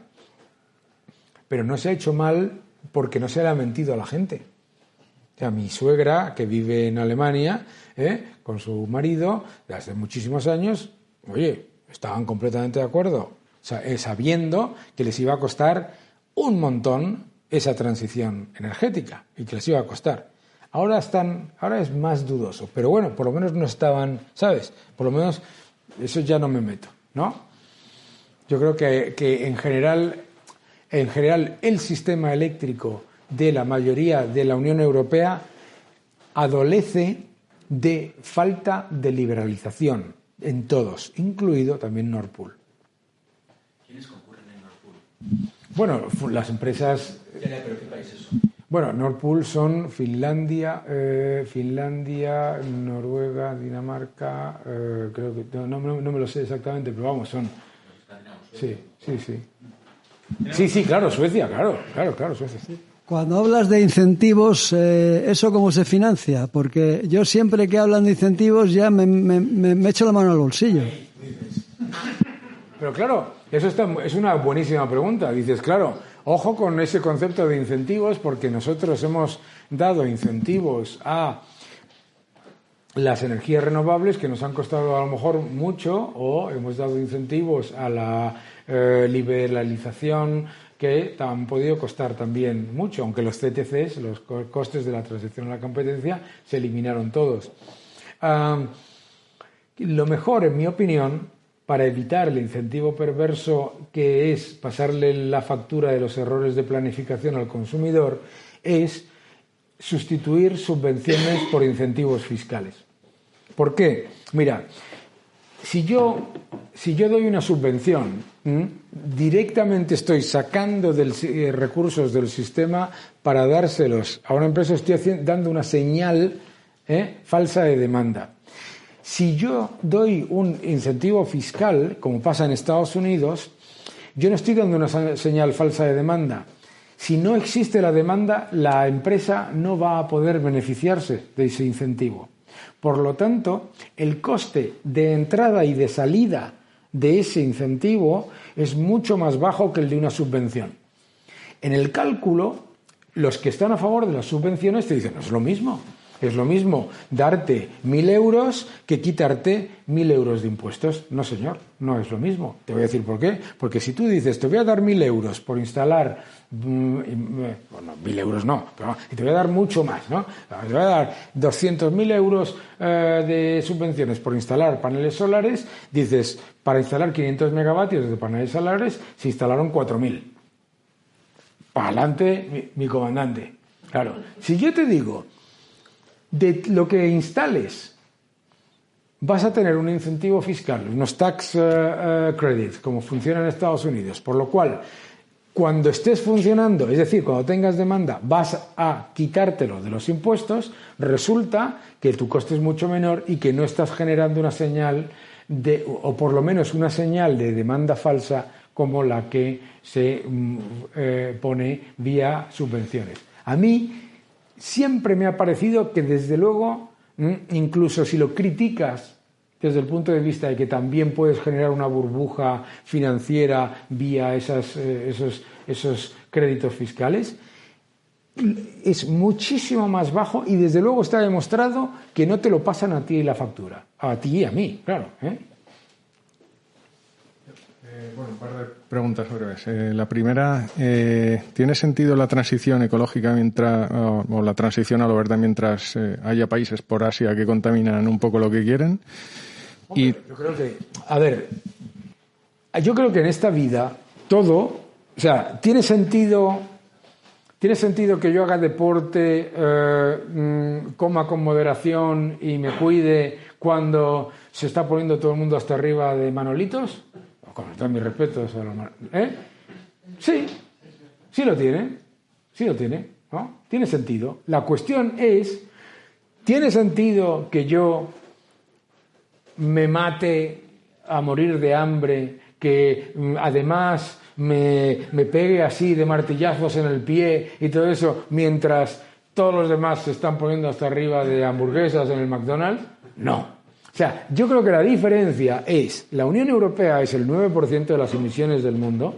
pero no se ha hecho mal porque no se le ha mentido a la gente. O sea, mi suegra, que vive en Alemania, con su marido, de hace muchísimos años, oye, estaban completamente de acuerdo, sabiendo que les iba a costar un montón esa transición energética y que les iba a costar. Ahora es más dudoso, pero bueno, por lo menos no estaban, ¿sabes? Por lo menos eso ya no me meto, ¿no? Yo creo que en general el sistema eléctrico de la mayoría de la Unión Europea adolece de falta de liberalización en todos, incluido también Nord Pool. ¿Quiénes concurren en Nord Pool? Bueno, las empresas... ¿Pero qué países son? Bueno, Nord Pool son Finlandia, Noruega, Dinamarca, creo que... No me lo sé exactamente, pero vamos, son... Sí. Sí, claro, Suecia, claro, Suecia. Sí. Cuando hablas de incentivos, ¿eso cómo se financia? Porque yo siempre que hablan de incentivos ya me echo la mano al bolsillo. Pero claro, es una buenísima pregunta. Dices, claro, ojo con ese concepto de incentivos, porque nosotros hemos dado incentivos a las energías renovables que nos han costado a lo mejor mucho, o hemos dado incentivos a la liberalización que han podido costar también mucho, aunque los CTCs, los costes de la transición a la competencia, se eliminaron todos. Lo mejor, en mi opinión, para evitar el incentivo perverso que es pasarle la factura de los errores de planificación al consumidor, es sustituir subvenciones por incentivos fiscales. ¿Por qué? Mira, si yo doy una subvención, directamente estoy sacando recursos del sistema para dárselos a una empresa, estoy dando una señal falsa de demanda. Si yo doy un incentivo fiscal, como pasa en Estados Unidos, yo no estoy dando una señal falsa de demanda. Si no existe la demanda, la empresa no va a poder beneficiarse de ese incentivo. Por lo tanto, el coste de entrada y de salida de ese incentivo es mucho más bajo que el de una subvención. En el cálculo, los que están a favor de las subvenciones te dicen, no es lo mismo. Es lo mismo darte 1.000 euros que quitarte 1.000 euros de impuestos. No, señor, no es lo mismo. Te voy a decir por qué. Porque si tú dices, te voy a dar 1.000 euros por instalar, bueno, 1.000 euros no, pero te voy a dar mucho más, ¿no? Te voy a dar 200.000 euros de subvenciones por instalar paneles solares. Dices, para instalar 500 megavatios de paneles solares se instalaron 4.000. Para adelante, mi comandante. Claro, si yo te digo, de lo que instales vas a tener un incentivo fiscal, unos tax credits, como funciona en Estados Unidos, por lo cual cuando estés funcionando, es decir, cuando tengas demanda, vas a quitártelo de los impuestos, resulta que tu coste es mucho menor y que no estás generando una señal o por lo menos una señal de demanda falsa como la que se pone vía subvenciones. A mí siempre me ha parecido que, desde luego, incluso si lo criticas desde el punto de vista de que también puedes generar una burbuja financiera vía esos créditos fiscales, es muchísimo más bajo y desde luego está demostrado que no te lo pasan a ti la factura. A ti y a mí, claro. Bueno, un par de preguntas breves. La primera, ¿tiene sentido la transición ecológica o la transición a lo verde mientras haya países por Asia que contaminan un poco lo que quieren? Hombre, yo creo que, yo creo que en esta vida todo, o sea, tiene sentido que yo haga deporte, coma con moderación y me cuide cuando se está poniendo todo el mundo hasta arriba de manolitos. Con todos mis respetos a los sí lo tiene, ¿no? Tiene sentido. La cuestión es, ¿tiene sentido que yo me mate a morir de hambre, que además me pegue así de martillazos en el pie y todo eso, mientras todos los demás se están poniendo hasta arriba de hamburguesas en el McDonald's? No. O sea, yo creo que la diferencia es, la Unión Europea es el 9% de las emisiones del mundo.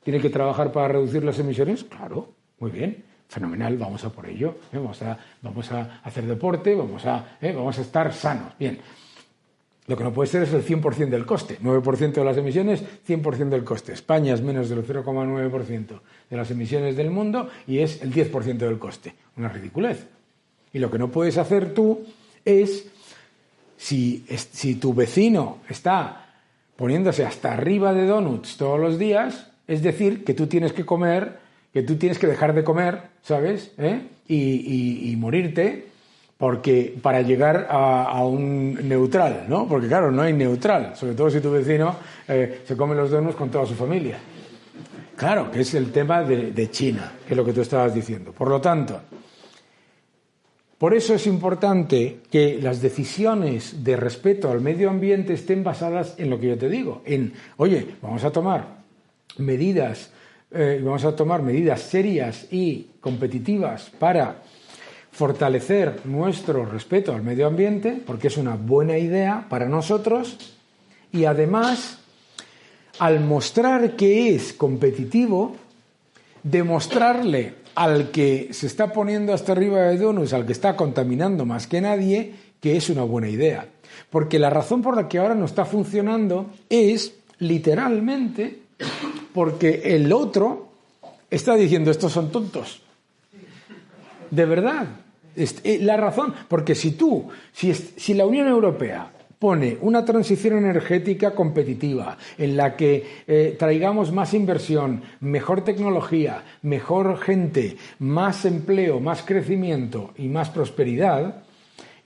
¿Tiene que trabajar para reducir las emisiones? Claro, muy bien, fenomenal, vamos a por ello. Vamos a hacer deporte, vamos a estar sanos. Bien, lo que no puede ser es el 100% del coste. 9% de las emisiones, 100% del coste. España es menos del 0,9% de las emisiones del mundo y es el 10% del coste. Una ridiculez. Y lo que no puedes hacer tú es, si tu vecino está poniéndose hasta arriba de donuts todos los días, es decir, que tú tienes que comer, que tú tienes que dejar de comer, ¿sabes? Y morirte para llegar a un neutral, ¿no? Porque claro, no hay neutral, sobre todo si tu vecino se come los donuts con toda su familia. Claro, que es el tema de China, que es lo que tú estabas diciendo. Por lo tanto, por eso es importante que las decisiones de respeto al medio ambiente estén basadas en lo que yo te digo, oye, vamos a tomar medidas serias y competitivas para fortalecer nuestro respeto al medio ambiente, porque es una buena idea para nosotros, y además, al mostrar que es competitivo, demostrarle al que se está poniendo hasta arriba de donuts, al que está contaminando más que nadie, que es una buena idea. Porque la razón por la que ahora no está funcionando es, literalmente, porque el otro está diciendo, estos son tontos. De verdad. La razón, porque si la Unión Europea pone una transición energética competitiva en la que traigamos más inversión, mejor tecnología, mejor gente, más empleo, más crecimiento y más prosperidad,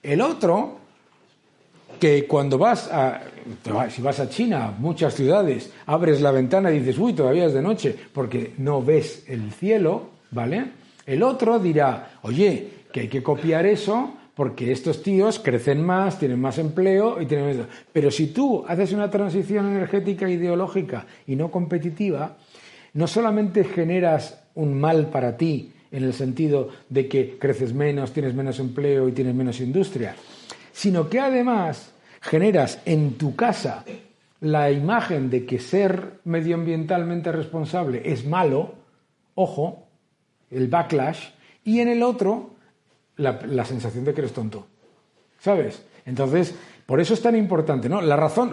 el otro que cuando si vas a China, muchas ciudades, abres la ventana y dices, uy, todavía es de noche, porque no ves el cielo, ¿vale? El otro dirá, oye, que hay que copiar eso porque estos tíos crecen más, tienen más empleo y tienen más... Pero si tú haces una transición energética ideológica y no competitiva, no solamente generas un mal para ti en el sentido de que creces menos, tienes menos empleo y tienes menos industria, sino que además generas en tu casa la imagen de que ser medioambientalmente responsable es malo, ojo, el backlash, y en el otro la sensación de que eres tonto, ¿sabes? Entonces, por eso es tan importante, ¿no?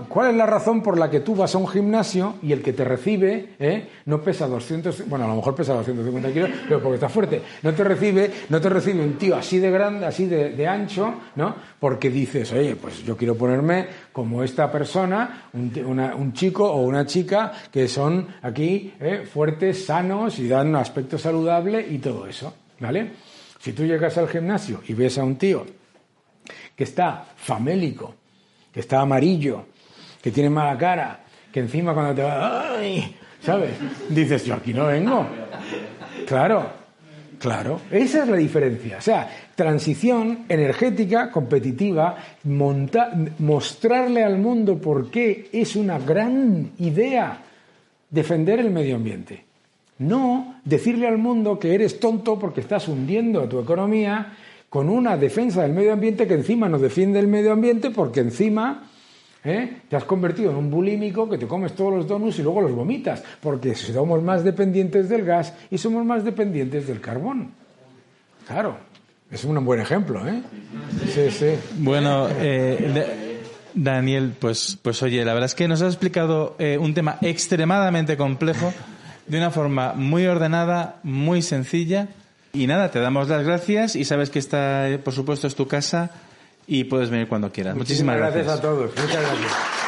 ¿Cuál es la razón por la que tú vas a un gimnasio y el que te recibe no pesa 200, bueno, a lo mejor pesa 250 kilos, pero porque está fuerte, no te recibe un tío así de grande, así de ancho, ¿no? Porque dices, oye, pues yo quiero ponerme como esta persona, un chico o una chica que son aquí fuertes, sanos y dan un aspecto saludable y todo eso, ¿vale? Si tú llegas al gimnasio y ves a un tío que está famélico, que está amarillo, que tiene mala cara, que encima cuando te va, ¡ay!, ¿sabes? Dices, yo aquí no vengo. Claro, esa es la diferencia. O sea, transición energética, competitiva, mostrarle al mundo por qué es una gran idea defender el medio ambiente. No decirle al mundo que eres tonto porque estás hundiendo a tu economía con una defensa del medio ambiente que encima no defiende el medio ambiente porque encima te has convertido en un bulímico que te comes todos los donuts y luego los vomitas, porque somos más dependientes del gas y somos más dependientes del carbón. Claro, es un buen ejemplo, ¿eh? Sí. Bueno, Daniel, pues oye, la verdad es que nos has explicado un tema extremadamente complejo de una forma muy ordenada, muy sencilla. Y nada, te damos las gracias y sabes que esta, por supuesto, es tu casa y puedes venir cuando quieras. Muchísimas gracias a todos. Muchas gracias.